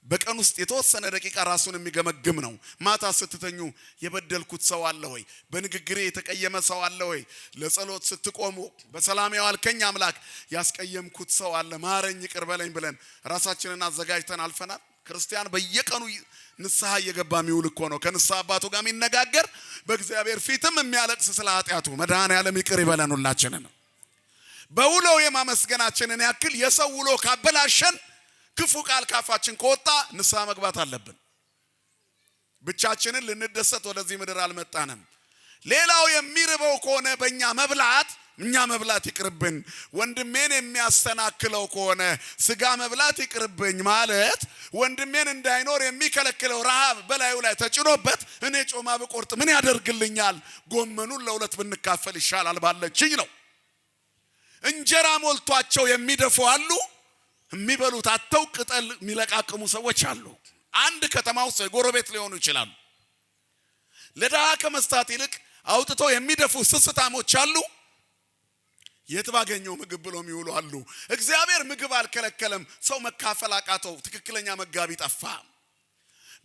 በቀን ውስጥ የተወሰነ ደቂቃ ራሱን የሚገመግም ነው። ማታ ስትተኙ የበደልኩት ሰው አለ ወይ? በንግግሬ የተቀየመ ሰው አለ ወይ? ለጸሎት ስትቆሙ በሰላም ያዋልከኝ አምላክ ያስቀየምኩት ሰው አለ ማረኝ ይቅር በለኝ ብለን ራሳችንን አዘጋጅተን አልፈናል? ክርስቲያን በየቀኑ ንስሐ እየገባ የሚውል እኮ ነው። ከንስሐ አባቱ ጋር የሚነጋገር በእግዚአብሔር ፊትም የሚያለቅስ ስለ ኃጢአቱ መድኃኔዓለም ይቅር ይበለን ሁላችንን። በውሎው የማመስገናችንን ያክል የሰው ውሎ ካበላሸን ክፉ ቃል ካፋችን ከወጣ ንስሐ መግባት አለብን። ብቻችንን ልንደሰት ወደዚህ ምድር አልመጣንም። ሌላው የሚርበው ከሆነ በእኛ መብላት ይቅርብን። ወንድሜን የሚያስተናክለው ከሆነ ስጋ መብላት ይቅርብኝ ማለት ወንድሜን እንዳይኖር የሚከለክለው ረሃብ በላዩ ላይ ተጭኖበት እኔ ጮማ ብቆርጥ ምን ያደርግልኛል? ጎመኑን ለሁለት ብንካፈል ይሻላል ባለችኝ ነው። እንጀራ ሞልቷቸው የሚደፉ አሉ። የሚበሉት አጥተው ቅጠል የሚለቃቅሙ ሰዎች አሉ። አንድ ከተማ ውስጥ ጎረቤት ሊሆኑ ይችላሉ። ለድሃ ከመስጠት ይልቅ አውጥተው የሚደፉ ስስታሞች አሉ። የት ባገኘው ምግብ ብለው የሚውሉ አሉ። እግዚአብሔር ምግብ አልከለከለም። ሰው መካፈል አቃተው። ትክክለኛ መጋቢ ጠፋ።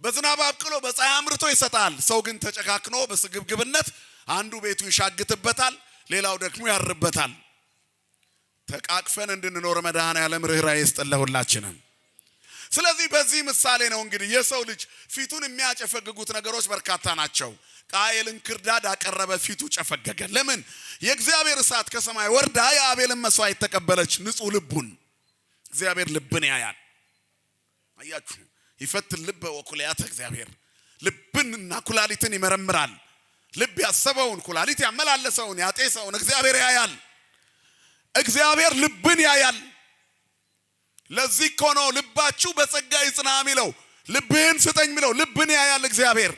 በዝናብ አብቅሎ በፀሐይ አምርቶ ይሰጣል። ሰው ግን ተጨካክኖ በስግብግብነት አንዱ ቤቱ ይሻግትበታል፣ ሌላው ደግሞ ያርበታል። ተቃቅፈን እንድንኖር መድኃኔዓለም ርኅራኄ ይስጥልን ሁላችንም። ስለዚህ በዚህ ምሳሌ ነው እንግዲህ የሰው ልጅ ፊቱን የሚያጨፈግጉት ነገሮች በርካታ ናቸው። ቃየልን ክርዳድ አቀረበ፣ ፊቱ ጨፈገገ። ለምን? የእግዚአብሔር እሳት ከሰማይ ወርዳ የአቤልን መስዋዕት ተቀበለች። ንጹህ ልቡን እግዚአብሔር ልብን ያያል። አያችሁ፣ ይፈትን ልበ ወኩልያተ እግዚአብሔር ልብንና ኩላሊትን ይመረምራል። ልብ ያሰበውን ኩላሊት ያመላለሰውን ያጤሰውን እግዚአብሔር ያያል። እግዚአብሔር ልብን ያያል። ለዚህ እኮ ነው ልባችሁ በጸጋ ይጽና የሚለው። ልብህን ስጠኝ የሚለው ልብን ያያል እግዚአብሔር።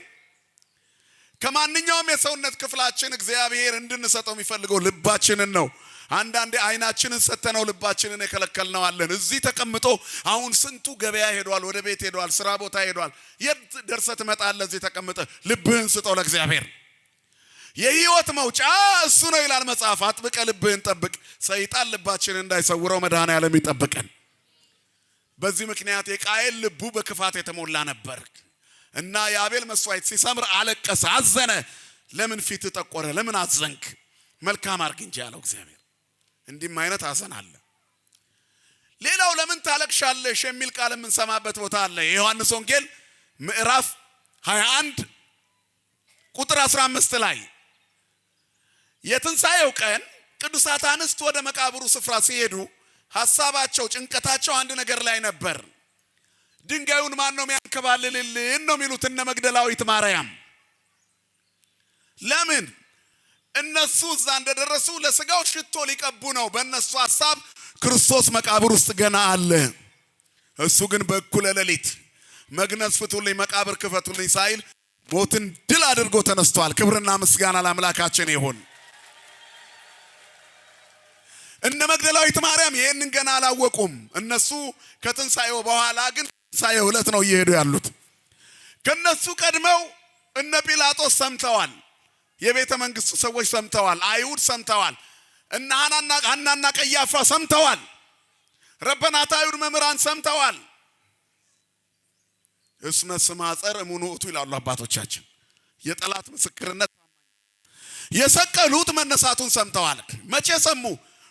ከማንኛውም የሰውነት ክፍላችን እግዚአብሔር እንድንሰጠው የሚፈልገው ልባችንን ነው። አንዳንዴ አይናችንን ሰተነው ልባችንን የከለከልነው አለን። እዚህ ተቀምጦ አሁን ስንቱ ገበያ ሄዷል፣ ወደ ቤት ሄዷል፣ ስራ ቦታ ሄዷል። የት ደርሰህ ትመጣለህ? እዚህ ተቀምጠ ልብህን ስጠው ለእግዚአብሔር። የህይወት መውጫ እሱ ነው ይላል መጽሐፍ። አጥብቀ ልብህን ጠብቅ፣ ሰይጣን ልባችንን እንዳይሰውረው መድኃኔዓለም ይጠብቀን። በዚህ ምክንያት የቃየል ልቡ በክፋት የተሞላ ነበር እና የአቤል መስዋዕት ሲሰምር አለቀሰ፣ አዘነ። ለምን ፊት ጠቆረ? ለምን አዘንክ? መልካም አርግ እንጂ ያለው እግዚአብሔር። እንዲህም አይነት ሐዘን አለ። ሌላው ለምን ታለቅሻለሽ የሚል ቃል የምንሰማበት ቦታ አለ። የዮሐንስ ወንጌል ምዕራፍ 21 ቁጥር 15 ላይ የትንሣኤው ቀን ቅዱሳት አንስት ወደ መቃብሩ ስፍራ ሲሄዱ ሐሳባቸው ጭንቀታቸው አንድ ነገር ላይ ነበር። ድንጋዩን ማን ነው የሚያንከባልልልን ነው የሚሉት እነ መግደላዊት ማርያም። ለምን? እነሱ እዛ እንደደረሱ ለስጋው ሽቶ ሊቀቡ ነው። በእነሱ ሐሳብ ክርስቶስ መቃብር ውስጥ ገና አለ። እሱ ግን በእኩለ ሌሊት መግነዝ ፍቱልኝ፣ መቃብር ክፈቱልኝ ሳይል ሞትን ድል አድርጎ ተነስቷል። ክብርና ምስጋና ለአምላካችን ይሁን። እነ መግደላዊት ማርያም ይሄንን ገና አላወቁም። እነሱ ከትንሣኤው በኋላ ግን ትንሣኤው ዕለት ነው እየሄዱ ያሉት። ከነሱ ቀድመው እነ ጲላጦስ ሰምተዋል። የቤተ መንግስቱ ሰዎች ሰምተዋል። አይሁድ ሰምተዋል። እነ ሐናና ቀያፋ ሰምተዋል። ረበናት አይሁድ መምህራን ሰምተዋል። እስመ ስማ ጸር እሙኑቱ ይላሉ አባቶቻችን። የጠላት ምስክርነት የሰቀሉት መነሳቱን ሰምተዋል። መቼ ሰሙ?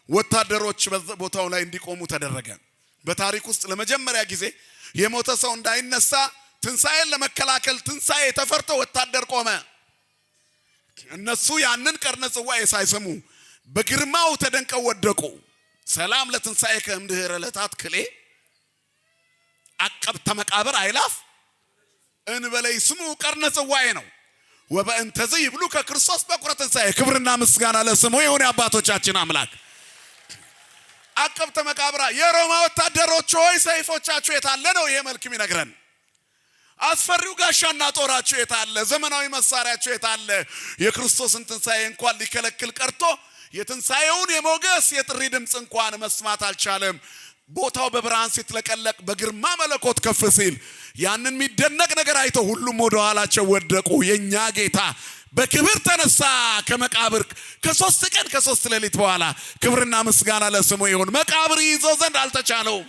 ወታደሮች በቦታው ላይ እንዲቆሙ ተደረገ። በታሪክ ውስጥ ለመጀመሪያ ጊዜ የሞተ ሰው እንዳይነሳ ትንሳኤን ለመከላከል ትንሳኤ ተፈርቶ ወታደር ቆመ። እነሱ ያንን ቀርነ ጽዋኤ ሳይሰሙ በግርማው ተደንቀው ወደቁ። ሰላም ለትንሳኤ ከእምድኅረ ዕለታት ክሌ አቀብተ መቃብር አይላፍ እንበለይ ስሙ ቀርነ ጽዋኤ ነው። ወበእንተዝ ይብሉ ከክርስቶስ በኩረ ትንሳኤ ክብርና ምስጋና ለስሙ ይሁን የአባቶቻችን አምላክ። አቀብተ መቃብራ የሮማ ወታደሮች ሆይ ሰይፎቻችሁ የታለ ነው ይሄ መልክም ይነግረን። አስፈሪው ጋሻና ጦራችሁ የታለ? ዘመናዊ መሳሪያችሁ የታለ? የክርስቶስን ትንሳኤ እንኳን ሊከለክል ቀርቶ የትንሳኤውን የሞገስ የጥሪ ድምጽ እንኳን መስማት አልቻለም። ቦታው በብርሃን ሲትለቀለቅ በግርማ መለኮት ከፍ ሲል ያንን የሚደነቅ ነገር አይተው ሁሉም ወደ ኋላቸው ወደቁ። የኛ ጌታ በክብር ተነሳ ከመቃብር ከ3 ቀን ከ3 ሌሊት በኋላ። ክብርና ምስጋና ለስሙ ይሁን። መቃብር ይዘው ዘንድ አልተቻለው።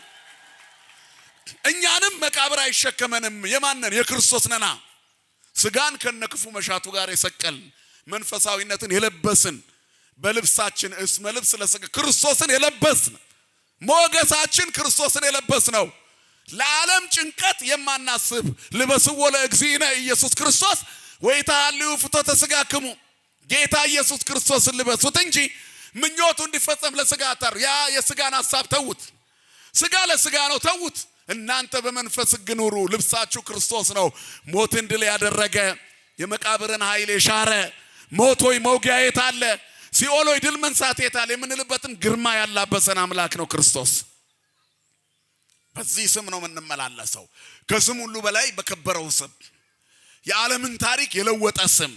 እኛንም መቃብር አይሸከመንም። የማንን? የክርስቶስ ነና። ስጋን ከነክፉ መሻቱ ጋር የሰቀል መንፈሳዊነትን የለበስን በልብሳችን እስመ ልብስ ለስጋ ክርስቶስን የለበስን ሞገሳችን ክርስቶስን የለበስ ነው። ለዓለም ጭንቀት የማናስብ ልበስዎ ለእግዚእነ ኢየሱስ ክርስቶስ ወይታልዩ ፍቶተ ስጋክሙ። ጌታ ኢየሱስ ክርስቶስን ልበሱት እንጂ ምኞቱ እንዲፈጸም ለስጋ አታር። ያ የስጋን ሐሳብ ተውት። ስጋ ለስጋ ነው ተውት። እናንተ በመንፈስ ሕግ ኑሩ። ልብሳችሁ ክርስቶስ ነው። ሞትን ድል ያደረገ የመቃብርን ኃይል የሻረ ሞት ሆይ መውጊያ የት አለ? ሲኦል ሆይ ድል መንሳት የት አለ? የምንልበትም ግርማ ያላበሰን አምላክ ነው ክርስቶስ። በዚህ ስም ነው የምንመላለሰው። ከስም ሁሉ በላይ በከበረው ስም የዓለምን ታሪክ የለወጠ ስም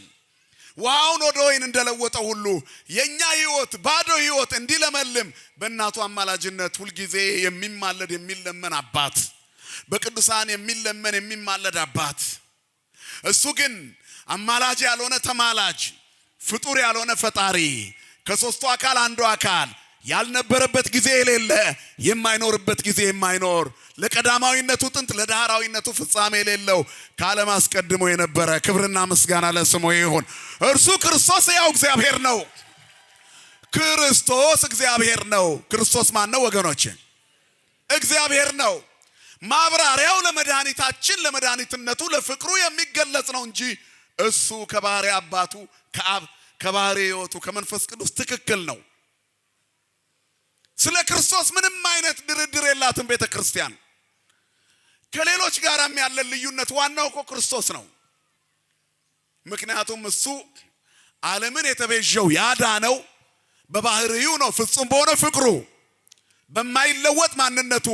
ውሃውን ወደ ወይን እንደለወጠ ሁሉ የኛ ህይወት ባዶ ህይወት እንዲለመልም በእናቱ አማላጅነት ሁልጊዜ የሚማለድ የሚለመን አባት፣ በቅዱሳን የሚለመን የሚማለድ አባት። እሱ ግን አማላጅ ያልሆነ ተማላጅ፣ ፍጡር ያልሆነ ፈጣሪ፣ ከሶስቱ አካል አንዱ አካል፣ ያልነበረበት ጊዜ የሌለ የማይኖርበት ጊዜ የማይኖር ለቀዳማዊነቱ ጥንት ለዳህራዊነቱ ፍጻሜ የሌለው ከዓለም አስቀድሞ የነበረ ክብርና ምስጋና ለስሙ ይሁን። እርሱ ክርስቶስ ያው እግዚአብሔር ነው። ክርስቶስ እግዚአብሔር ነው። ክርስቶስ ማን ነው ወገኖች? እግዚአብሔር ነው። ማብራሪያው ለመድኃኒታችን ለመድኃኒትነቱ ለፍቅሩ የሚገለጽ ነው እንጂ እሱ ከባህሪ አባቱ ከአብ ከባህሪ ሕይወቱ ከመንፈስ ቅዱስ ትክክል ነው። ስለ ክርስቶስ ምንም አይነት ድርድር የላትም ቤተ ክርስቲያን። ከሌሎች ጋርም ያለ ልዩነት ዋናው እኮ ክርስቶስ ነው። ምክንያቱም እሱ ዓለምን የተቤዠው ያዳነው በባህሪው ነው። ፍጹም በሆነ ፍቅሩ በማይለወጥ ማንነቱ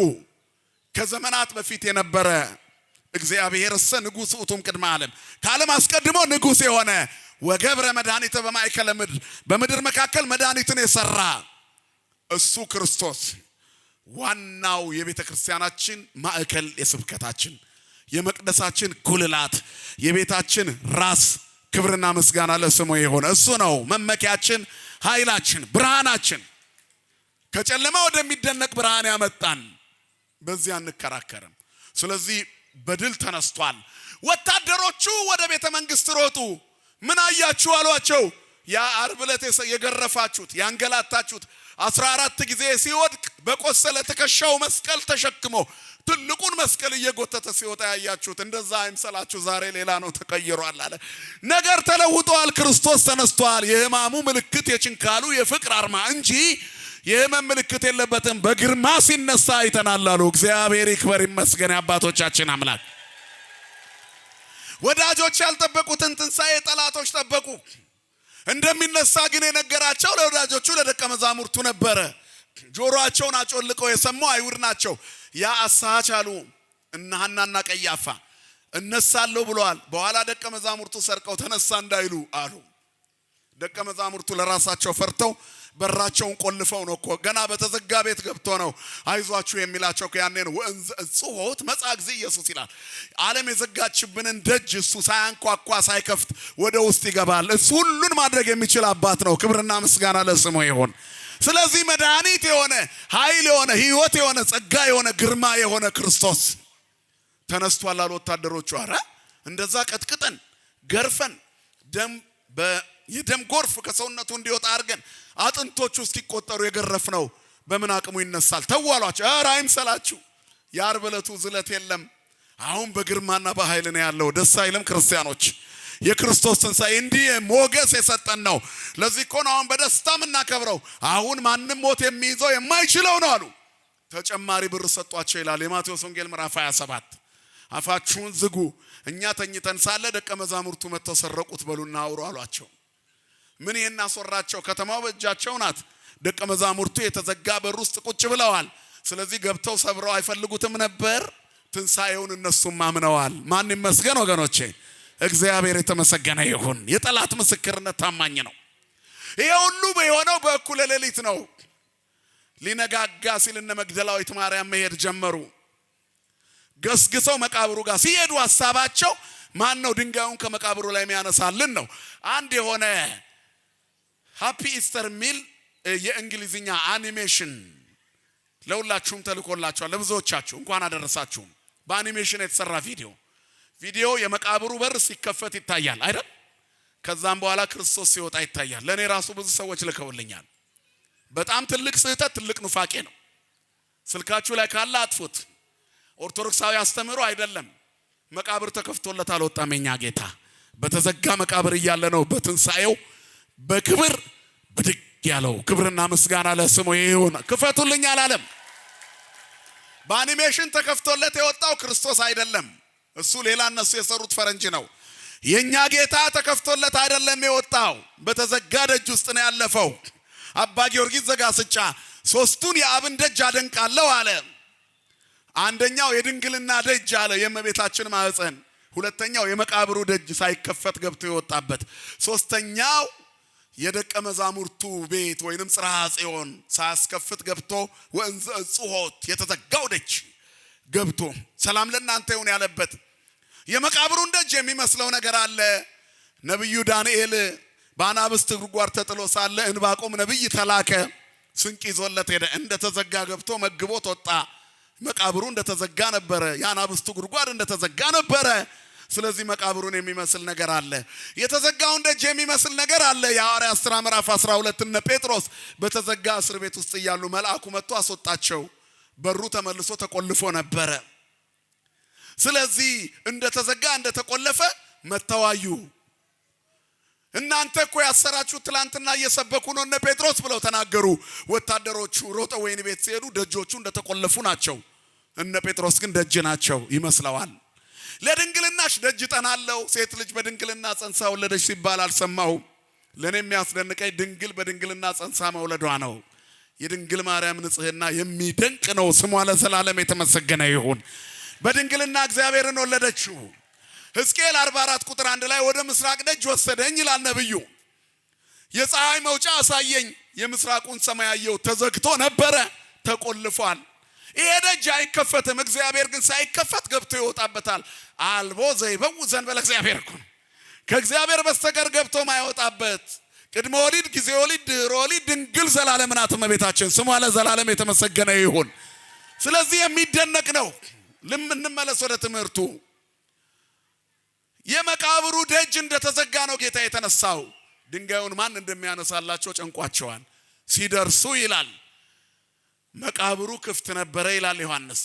ከዘመናት በፊት የነበረ እግዚአብሔር እሰ ንጉሥ ውእቱም ቅድመ ዓለም ከዓለም አስቀድሞ ንጉሥ የሆነ ወገብረ መድኃኒተ በማእከለ ምድር በምድር መካከል መድኃኒትን የሰራ እሱ ክርስቶስ ዋናው የቤተ ክርስቲያናችን ማዕከል፣ የስብከታችን የመቅደሳችን ኩልላት፣ የቤታችን ራስ ክብርና ምስጋና ለስሙ ይሁን። እሱ ነው መመኪያችን፣ ኃይላችን፣ ብርሃናችን ከጨለማ ወደሚደነቅ ብርሃን ያመጣን። በዚያ አንከራከርም። ስለዚህ በድል ተነስቷል። ወታደሮቹ ወደ ቤተ መንግስት ሮጡ። ምን አያችሁ አሏቸው። ያ ዓርብ ዕለት የገረፋችሁት ያንገላታችሁት 14 ጊዜ ሲወድቅ በቆሰለ ትከሻው መስቀል ተሸክሞ ትልቁን መስቀል እየጎተተ ሲወጣ ያያችሁት እንደዛ አይምሰላችሁ። ዛሬ ሌላ ነው ተቀይሯል አለ። ነገር ተለውጧል። ክርስቶስ ተነስቷል። የሕማሙ ምልክት የችንካሉ የፍቅር አርማ እንጂ የሕመም ምልክት የለበትም። በግርማ ሲነሳ አይተናል አሉ። እግዚአብሔር ይክበር ይመስገን አባቶቻችን አምላክ። ወዳጆች ያልጠበቁትን ትንሣኤ ጠላቶች ጠበቁ። እንደሚነሳ ግን የነገራቸው ለወዳጆቹ ለደቀ መዛሙርቱ ነበረ። ጆሮአቸውን አጮልቀው የሰሙ አይሁድ ናቸው። ያ አሳች አሉ እነ ሐናና ቀያፋ እነሳለሁ ብለዋል። በኋላ ደቀ መዛሙርቱ ሰርቀው ተነሳ እንዳይሉ አሉ። ደቀ መዛሙርቱ ለራሳቸው ፈርተው በራቸውን ቆልፈው ነው እኮ ገና በተዘጋ ቤት ገብቶ ነው አይዟችሁ የሚላቸው። ያኔ ነው ጽሆት መጻ ጊዜ ኢየሱስ ይላል። ዓለም የዘጋችብንን ደጅ እሱ ሳያንኳኳ ሳይከፍት ወደ ውስጥ ይገባል። እሱ ሁሉን ማድረግ የሚችል አባት ነው። ክብርና ምስጋና ለስሙ ይሁን። ስለዚህ መድኃኒት የሆነ ኃይል የሆነ ሕይወት የሆነ ጸጋ የሆነ ግርማ የሆነ ክርስቶስ ተነስቷል አሉ ወታደሮቹ። አረ እንደዛ ቀጥቅጠን ገርፈን የደም ጎርፍ ከሰውነቱ እንዲወጣ አድርገን አጥንቶቹ እስኪቆጠሩ የገረፍነው በምን አቅሙ ይነሳል? ተዋሏቸው። አረ አይምሰላችሁ፣ የዓርብ ዕለቱ ዝለት የለም። አሁን በግርማና በኃይል ነው ያለው። ደስ አይልም ክርስቲያኖች? የክርስቶስ ትንሣኤ እንዲህ ሞገስ የሰጠን ነው። ለዚህ እኮ ነው አሁን በደስታ የምናከብረው። አሁን ማንም ሞት የሚይዘው የማይችለው ነው አሉ። ተጨማሪ ብር ሰጧቸው ይላል የማቴዎስ ወንጌል ምዕራፍ 27። አፋችሁን ዝጉ፣ እኛ ተኝተን ሳለ ደቀ መዛሙርቱ መጥተው ሰረቁት በሉና አውሩ አሏቸው። ምን ይሄን አስወራቸው? ከተማው በእጃቸው ናት። ደቀ መዛሙርቱ የተዘጋ በር ውስጥ ቁጭ ብለዋል። ስለዚህ ገብተው ሰብረው አይፈልጉትም ነበር። ትንሣኤውን እነሱም አምነዋል። ማን ይመስገን ወገኖቼ? እግዚአብሔር የተመሰገነ ይሁን። የጠላት ምስክርነት ታማኝ ነው። ይሄ ሁሉ የሆነው በእኩለ ሌሊት ነው። ሊነጋጋ ሲል እነ መግደላዊት ማርያም መሄድ ጀመሩ። ገስግሰው መቃብሩ ጋር ሲሄዱ ሐሳባቸው ማን ነው ድንጋዩን ከመቃብሩ ላይ የሚያነሳልን ነው። አንድ የሆነ ሃፒ ኢስተር ሚል የእንግሊዝኛ አኒሜሽን ለሁላችሁም ተልኮላችኋል። ለብዙዎቻችሁ እንኳን አደረሳችሁም። በአኒሜሽን የተሰራ ቪዲዮ የመቃብሩ በር ሲከፈት ይታያል አይደል? ከዛም በኋላ ክርስቶስ ሲወጣ ይታያል። ለኔ ራሱ ብዙ ሰዎች ልከውልኛል። በጣም ትልቅ ስህተት፣ ትልቅ ኑፋቄ ነው። ስልካችሁ ላይ ካለ አጥፉት። ኦርቶዶክሳዊ አስተምህሮ አይደለም። መቃብር ተከፍቶለት አልወጣም የኛ ጌታ። በተዘጋ መቃብር እያለ ነው በትንሣኤው በክብር ብድግ ያለው። ክብርና ምስጋና ለስሙ ይሁን። ክፈቱልኝ አላለም። በአኒሜሽን ተከፍቶለት የወጣው ክርስቶስ አይደለም። እሱ ሌላ እነሱ የሰሩት ፈረንጅ ነው። የኛ ጌታ ተከፍቶለት አይደለም የወጣው፣ በተዘጋ ደጅ ውስጥ ነው ያለፈው። አባ ጊዮርጊስ ዘጋስጫ ሶስቱን የአብን ደጅ አደንቃለሁ አለ። አንደኛው የድንግልና ደጅ አለ፣ የእመቤታችን ማህፀን። ሁለተኛው የመቃብሩ ደጅ ሳይከፈት ገብቶ የወጣበት። ሶስተኛው የደቀ መዛሙርቱ ቤት ወይንም ጽርሐ ጽዮን ሳያስከፍት ገብቶ ወንዘ ጽሖት የተዘጋው ደጅ ገብቶ ሰላም ለእናንተ ይሁን ያለበት። የመቃብሩን ደጅ የሚመስለው ነገር አለ። ነብዩ ዳንኤል በአናብስት ጉድጓድ ተጥሎ ሳለ እንባቆም ነብይ ተላከ። ስንቅ ይዞለት ሄደ። እንደተዘጋ ገብቶ መግቦት ወጣ። መቃብሩ እንደተዘጋ ነበረ። የአናብስቱ ጉድጓድ እንደተዘጋ ነበረ። ስለዚህ መቃብሩን የሚመስል ነገር አለ። የተዘጋውን ደጅ የሚመስል ነገር አለ። የሐዋርያት ሥራ ምዕራፍ 12 እነ ጴጥሮስ በተዘጋ እስር ቤት ውስጥ እያሉ መልአኩ መጥቶ አስወጣቸው። በሩ ተመልሶ ተቆልፎ ነበረ። ስለዚህ እንደተዘጋ እንደተቆለፈ መተዋዩ። እናንተ እኮ ያሰራችሁ ትላንትና እየሰበኩ ነው እነ ጴጥሮስ ብለው ተናገሩ። ወታደሮቹ ሮጠው ወይን ቤት ሲሄዱ ደጆቹ እንደተቆለፉ ናቸው። እነ ጴጥሮስ ግን ደጅ ናቸው ይመስለዋል። ለድንግልናሽ ደጅ ጠናለው። ሴት ልጅ በድንግልና ጸንሳ ወለደች ሲባል አልሰማሁም። ለኔ የሚያስደንቀኝ ድንግል በድንግልና ጸንሳ መውለዷ ነው። የድንግል ማርያም ንጽህና የሚደንቅ ነው። ስሟ ለዘላለም የተመሰገነ ይሁን። በድንግልና እግዚአብሔርን ወለደችው። ሕዝቅኤል 44 ቁጥር 1 ላይ ወደ ምስራቅ ደጅ ወሰደኝ ይላል ነብዩ። የፀሐይ መውጫ አሳየኝ። የምስራቁን ሰማይ አየሁ። ተዘግቶ ነበረ፣ ተቆልፏል። ይሄ ደጅ አይከፈትም። እግዚአብሔር ግን ሳይከፈት ገብቶ ይወጣበታል። አልቦ ዘይበው ዘንበለ እግዚአብሔር እኮ ከእግዚአብሔር በስተቀር ገብቶ ማይወጣበት። ቅድመ ወሊድ፣ ጊዜ ወሊድ፣ ድህረ ወሊድ ድንግል ዘላለም ናት እመቤታችን። ስሟ ለዘላለም የተመሰገነ ይሁን። ስለዚህ የሚደነቅ ነው። እንመለስ ወደ ትምህርቱ። የመቃብሩ ደጅ እንደተዘጋ ነው ጌታ የተነሳው። ድንጋዩን ማን እንደሚያነሳላቸው ጨንቋቸዋል። ሲደርሱ ይላል መቃብሩ ክፍት ነበረ ይላል ዮሐንስ።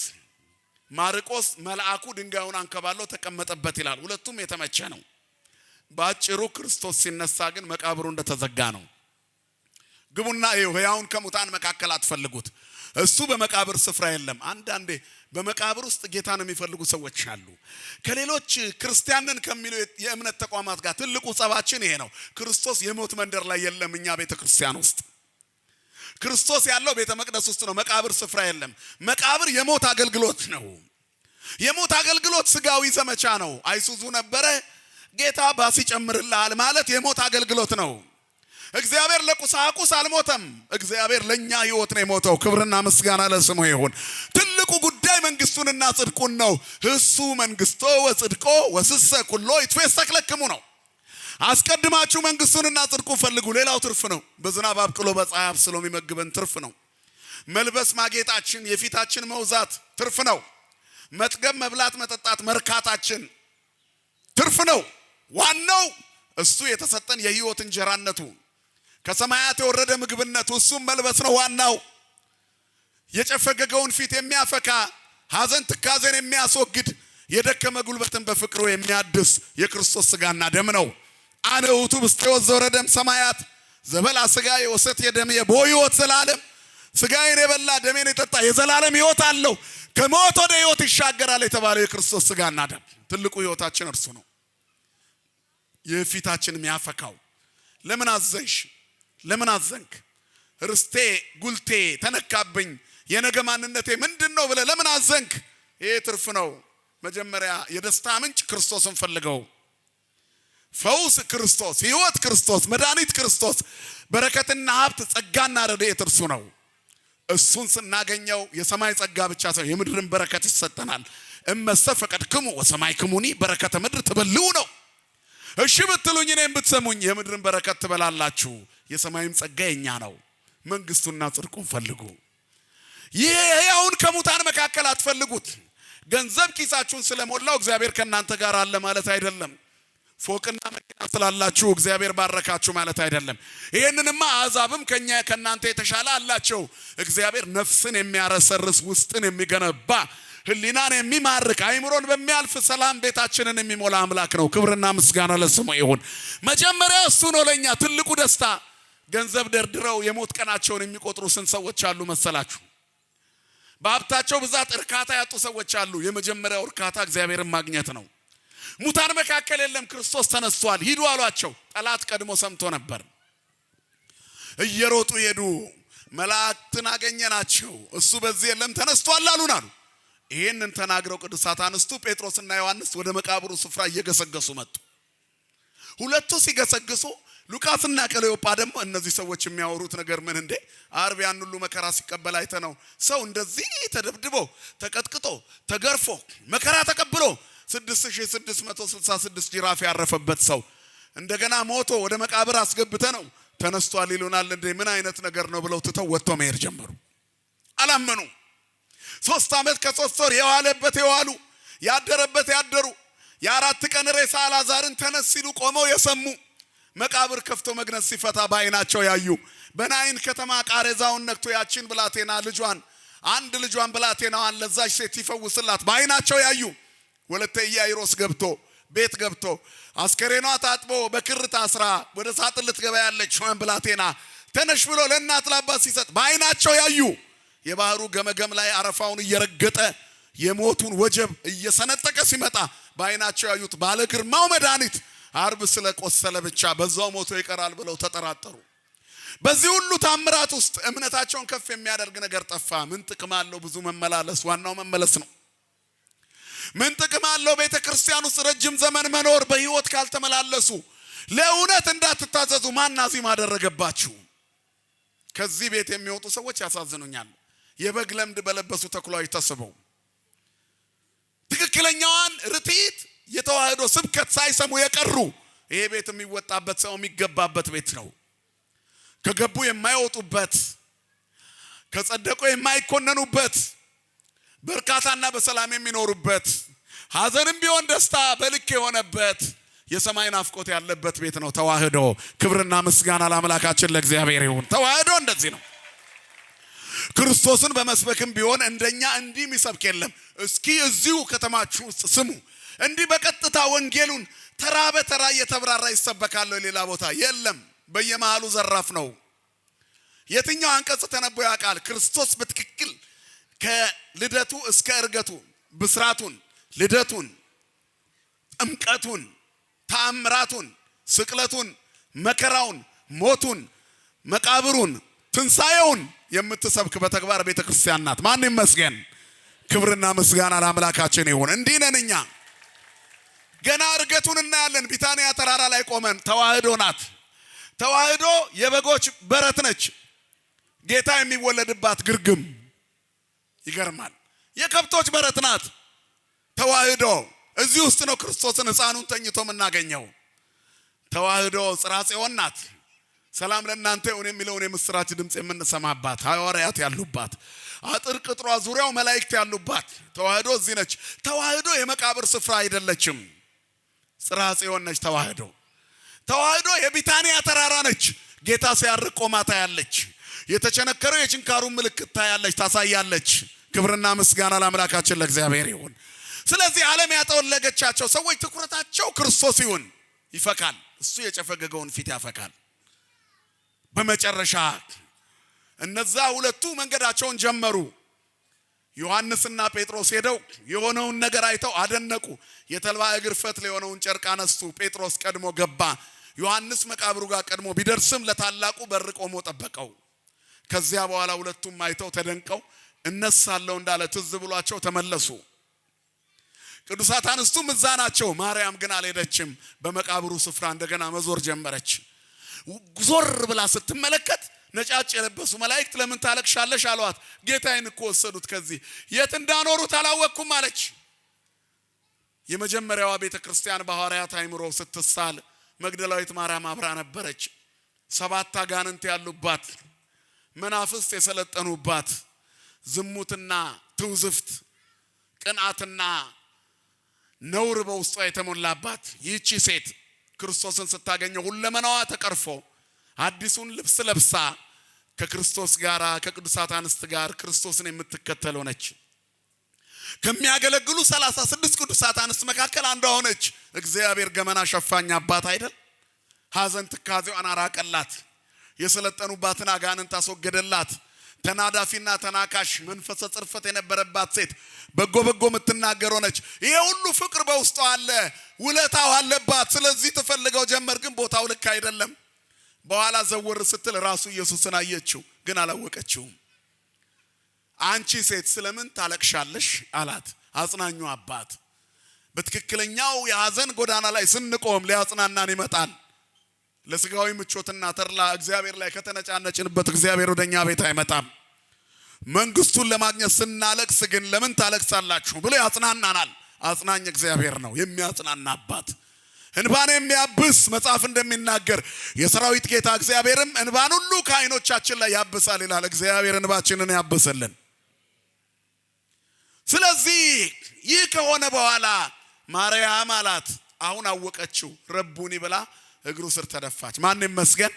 ማርቆስ መልአኩ ድንጋዩን አንከባሎ ተቀመጠበት ይላል። ሁለቱም የተመቸ ነው። ባጭሩ ክርስቶስ ሲነሳ ግን መቃብሩ እንደተዘጋ ነው። ግቡና ሕያውን ከሙታን መካከል አትፈልጉት። እሱ በመቃብር ስፍራ የለም። አንዳንዴ በመቃብር ውስጥ ጌታን የሚፈልጉ ሰዎች አሉ። ከሌሎች ክርስቲያንን ከሚሉ የእምነት ተቋማት ጋር ትልቁ ጸባችን ይሄ ነው። ክርስቶስ የሞት መንደር ላይ የለም። እኛ ቤተክርስቲያን ውስጥ ክርስቶስ ያለው ቤተ መቅደስ ውስጥ ነው። መቃብር ስፍራ የለም። መቃብር የሞት አገልግሎት ነው። የሞት አገልግሎት ስጋዊ ዘመቻ ነው። አይሱዙ ነበረ ጌታ ባስ ይጨምርልሃል ማለት የሞት አገልግሎት ነው። እግዚአብሔር ለቁሳቁስ አልሞተም። እግዚአብሔር ለኛ ሕይወት ነው የሞተው። ክብርና ምስጋና ለስሙ ይሁን። ትልቁ ጉዳይ መንግስቱንና ጽድቁን ነው። እሱ መንግስቶ ወጽድቆ ወስሰ ኩሎ ይትፈሰክ ለክሙ ነው። አስቀድማችሁ መንግስቱንና ጽድቁን ፈልጉ፣ ሌላው ትርፍ ነው። በዝናብ አብቅሎ በፀሐይ አብስሎ የሚመግበን ትርፍ ነው። መልበስ ማጌጣችን፣ የፊታችን መውዛት ትርፍ ነው። መጥገብ፣ መብላት፣ መጠጣት፣ መርካታችን ትርፍ ነው። ዋናው እሱ የተሰጠን የህይወት እንጀራነቱ ከሰማያት የወረደ ምግብነቱ እሱም መልበስ ነው ዋናው። የጨፈገገውን ፊት የሚያፈካ ሐዘን ትካዜን የሚያስወግድ የደከመ ጉልበትን በፍቅሩ የሚያድስ የክርስቶስ ሥጋና ደም ነው። አነ ውእቱ ውስተ ሕይወት ዘወረደም ሰማያት ዘበላ ሥጋዬ ወሰትየ ደምየ በሕይወት ዘላለም ሥጋዬን የበላ ደሜን የጠጣ የዘላለም ሕይወት አለው፣ ከሞት ወደ ሕይወት ይሻገራል የተባለው የክርስቶስ ሥጋና ደም ትልቁ ሕይወታችን እርሱ ነው። የፊታችን የሚያፈካው ለምን አዘንሽ? ለምን አዘንክ? ርስቴ ጉልቴ ተነካብኝ፣ የነገ ማንነቴ ምንድነው ብለህ ለምን አዘንክ? ይሄ ትርፍ ነው። መጀመሪያ የደስታ ምንጭ ክርስቶስን ፈልገው። ፈውስ ክርስቶስ፣ ሕይወት ክርስቶስ፣ መድኃኒት ክርስቶስ፣ በረከትና ሀብት ጸጋና ረድኤት እርሱ ነው። እሱን ስናገኘው የሰማይ ጸጋ ብቻ ሳይሆን የምድርን በረከት ይሰጠናል። እመሰ ፈቀድክሙ ወሰማይክሙኒ በረከተ ምድር ትበልዑ ነው። እሺ ብትሉኝ እኔም ብትሰሙኝ የምድርን በረከት ትበላላችሁ። የሰማይም ጸጋ የኛ ነው። መንግስቱና ጽድቁን ፈልጉ። ይሄ አሁን ከሙታን መካከል አትፈልጉት። ገንዘብ ኪሳችሁን ስለሞላው እግዚአብሔር ከናንተ ጋር አለ ማለት አይደለም። ፎቅና መኪና ስላላችሁ እግዚአብሔር ባረካችሁ ማለት አይደለም። ይሄንንማ አሕዛብም ከናንተ የተሻለ አላቸው። እግዚአብሔር ነፍስን የሚያረሰርስ ውስጥን የሚገነባ ህሊናን የሚማርክ አይምሮን በሚያልፍ ሰላም ቤታችንን የሚሞላ አምላክ ነው። ክብርና ምስጋና ለስሙ ይሁን። መጀመሪያ እሱ ነው ለኛ ትልቁ ደስታ። ገንዘብ ደርድረው የሞት ቀናቸውን የሚቆጥሩ ስንት ሰዎች አሉ መሰላችሁ? በሀብታቸው ብዛት እርካታ ያጡ ሰዎች አሉ። የመጀመሪያው እርካታ እግዚአብሔርን ማግኘት ነው። ሙታን መካከል የለም፣ ክርስቶስ ተነስቷል ሂዱ አሏቸው። ጠላት ቀድሞ ሰምቶ ነበር። እየሮጡ ሄዱ። መላእክትን አገኘናቸው፣ እሱ በዚህ የለም ተነስቷል አሉን አሉ። ይሄንን ተናግረው ቅዱሳት አንስቱ ጴጥሮስና ዮሐንስ ወደ መቃብሩ ስፍራ እየገሰገሱ መጡ። ሁለቱ ሲገሰግሱ ሉቃስና ቀለዮጳ ደግሞ እነዚህ ሰዎች የሚያወሩት ነገር ምን እንዴ? ዓርብ ያን ሁሉ መከራ ሲቀበል አይተነው ሰው እንደዚህ ተደብድቦ ተቀጥቅጦ ተገርፎ መከራ ተቀብሎ 6666 ጅራፍ ያረፈበት ሰው እንደገና ሞቶ ወደ መቃብር አስገብተ ነው ተነስቷል ይሉናል እንዴ? ምን አይነት ነገር ነው ብለው ትተው ወጥቶ መሄድ ጀመሩ። አላመኑ። 3 ዓመት ከ3 ወር የዋለበት የዋሉ ያደረበት ያደሩ የ4 ቀን ሬሳ አልዓዛርን ተነስ ሲሉ ቆመው የሰሙ መቃብር ከፍቶ መግነዝ ሲፈታ ባይናቸው ያዩ በናይን ከተማ ቃሬዛውን ነክቶ ያችን ብላቴና ልጇን አንድ ልጇን ብላቴናዋን ለዛች ሴት ይፈውስላት ባይናቸው ያዩ ወለተ ኢያኢሮስ ገብቶ ቤት ገብቶ አስከሬኗ ታጥቦ በክር ታስራ ወደ ሳጥን ልትገባ ያለች ብላቴና ተነሽ ብሎ ለእናት ለአባት ሲሰጥ ባይናቸው ያዩ የባህሩ ገመገም ላይ አረፋውን እየረገጠ የሞቱን ወጀብ እየሰነጠቀ ሲመጣ ባይናቸው ያዩት ባለ ግርማው መድኃኒት ዓርብ ስለቆሰለ ብቻ በዛው ሞቶ ይቀራል ብለው ተጠራጠሩ። በዚህ ሁሉ ታምራት ውስጥ እምነታቸውን ከፍ የሚያደርግ ነገር ጠፋ። ምን ጥቅም አለው ብዙ መመላለስ? ዋናው መመለስ ነው። ምን ጥቅም አለው ቤተክርስቲያን ውስጥ ረጅም ዘመን መኖር በህይወት ካልተመላለሱ? ለእውነት እንዳትታዘዙ ማን አዚም አደረገባችሁ? ከዚህ ቤት የሚወጡ ሰዎች ያሳዝኑኛል። የበግ ለምድ በለበሱ ተኩላዎች ተስበው ትክክለኛዋን ርትዕት የተዋህዶ ስብከት ሳይሰሙ የቀሩ። ይሄ ቤት የሚወጣበት ሰው የሚገባበት ቤት ነው። ከገቡ የማይወጡበት፣ ከጸደቁ የማይኮነኑበት፣ በርካታና በሰላም የሚኖሩበት፣ ሐዘንም ቢሆን ደስታ በልክ የሆነበት የሰማይ ናፍቆት ያለበት ቤት ነው ተዋህዶ። ክብርና ምስጋና ለአምላካችን ለእግዚአብሔር ይሁን። ተዋህዶ እንደዚህ ነው። ክርስቶስን በመስበክም ቢሆን እንደኛ እንዲህ የሚሰብክ የለም። እስኪ እዚሁ ከተማችሁ ውስጥ ስሙ። እንዲህ በቀጥታ ወንጌሉን ተራ በተራ እየተብራራ ይሰበካል ሌላ ቦታ የለም። በየመሃሉ ዘራፍ ነው። የትኛው አንቀጽ ተነቦ ያውቃል? ክርስቶስ በትክክል ከልደቱ እስከ እርገቱ ብስራቱን፣ ልደቱን፣ ጥምቀቱን፣ ተአምራቱን፣ ስቅለቱን፣ መከራውን፣ ሞቱን፣ መቃብሩን፣ ትንሣኤውን የምትሰብክ በተግባር ቤተክርስቲያን ናት። ማን ይመስገን? ክብርና ምስጋና ለአምላካችን ይሁን። እንዲህ ነን እኛ። ገና እርገቱን እናያለን። ቢታንያ ተራራ ላይ ቆመን ተዋህዶ ናት። ተዋህዶ የበጎች በረት ነች። ጌታ የሚወለድባት ግርግም ይገርማል። የከብቶች በረት ናት ተዋህዶ። እዚህ ውስጥ ነው ክርስቶስን ሕፃኑን ተኝቶ የምናገኘው። ተዋህዶ ጽርሐ ጽዮን ናት። ሰላም ለእናንተ ይሁን የሚለውን የምስራች ድምጽ የምንሰማባት ሐዋርያት ያሉባት አጥር ቅጥሯ ዙሪያው መላእክት ያሉባት ተዋህዶ እዚህ ነች። ተዋህዶ የመቃብር ስፍራ አይደለችም። ጽርሐ ጽዮን ነች ተዋህዶ። ተዋህዶ የቢታንያ ተራራ ነች። ጌታ ሲያርቅ ቆማ ታያለች። የተቸነከረው የችንካሩን ምልክት ታያለች፣ ታሳያለች። ክብርና ምስጋና ለአምላካችን ለእግዚአብሔር ይሁን። ስለዚህ ዓለም ያጠወለገቻቸው ሰዎች ትኩረታቸው ክርስቶስ ይሁን። ይፈካል፣ እሱ የጨፈገገውን ፊት ያፈካል። በመጨረሻ እነዛ ሁለቱ መንገዳቸውን ጀመሩ። ዮሐንስና ጴጥሮስ ሄደው የሆነውን ነገር አይተው አደነቁ። የተልባ እግር ፈትል የሆነውን ጨርቅ አነሱ። ጴጥሮስ ቀድሞ ገባ። ዮሐንስ መቃብሩ ጋር ቀድሞ ቢደርስም ለታላቁ በር ቆሞ ጠበቀው። ከዚያ በኋላ ሁለቱም አይተው ተደንቀው እነሳለሁ እንዳለ ትዝ ብሏቸው ተመለሱ። ቅዱሳት አንስቱም እዛ ናቸው። ማርያም ግን አልሄደችም። በመቃብሩ ስፍራ እንደገና መዞር ጀመረች። ዞር ብላ ስትመለከት ነጫጭ የለበሱ መላእክት ለምን ታለቅሻለሽ አሏት። ጌታዬን እኮ ወሰዱት፣ ከዚህ የት እንዳኖሩት አላወቅኩም አለች። የመጀመሪያዋ ቤተክርስቲያን በሐዋርያት አእምሮ ስትሳል መግደላዊት ማርያም አብራ ነበረች። 7 አጋንንት ያሉባት፣ መናፍስት የሰለጠኑባት፣ ዝሙትና ትውዝፍት ቅንዓትና ነውር በውስጧ የተሞላባት ይህቺ ሴት ክርስቶስን ስታገኘው ሁለመናዋ ተቀርፎ አዲሱን ልብስ ለብሳ ከክርስቶስ ጋር ከቅዱሳት አንስት ጋር ክርስቶስን የምትከተል ሆነች። ከሚያገለግሉ 36 ቅዱሳት አንስት መካከል አንዷ ሆነች። እግዚአብሔር ገመና ሸፋኝ አባት አይደል? ሐዘን ትካዜዋን አራቀላት። የሰለጠኑባትን አጋንንት አስወገደላት። ተናዳፊና ተናካሽ መንፈሰ ጽርፈት የነበረባት ሴት በጎ የምትናገር ሆነች። ይሄ ሁሉ ፍቅር በውስጧ አለ፣ ውለታው አለባት። ስለዚህ ትፈልገው ጀመር፣ ግን ቦታው ልክ አይደለም። በኋላ ዘወር ስትል ራሱ ኢየሱስን አየችው፣ ግን አላወቀችውም። አንቺ ሴት ስለምን ታለቅሻለሽ አላት አጽናኙ አባት። በትክክለኛው የሐዘን ጎዳና ላይ ስንቆም ሊያጽናናን ይመጣል። ለስጋዊ ምቾትና ተርላ እግዚአብሔር ላይ ከተነጫነጭንበት እግዚአብሔር ወደኛ ቤት አይመጣም። መንግስቱን ለማግኘት ስናለቅስ ግን ለምን ታለቅሳላችሁ ብሎ ያጽናናናል። አጽናኝ እግዚአብሔር ነው፣ የሚያጽናና አባት፣ እንባን የሚያብስ መጽሐፍ እንደሚናገር የሰራዊት ጌታ እግዚአብሔርም እንባን ሁሉ ከዓይኖቻችን ላይ ያብሳል ይላል። እግዚአብሔር እንባችንን ያብስልን። ስለዚህ ይህ ከሆነ በኋላ ማርያም አላት። አሁን አወቀችው። ረቡኒ ብላ እግሩ ስር ተደፋች። ማን ይመስገን?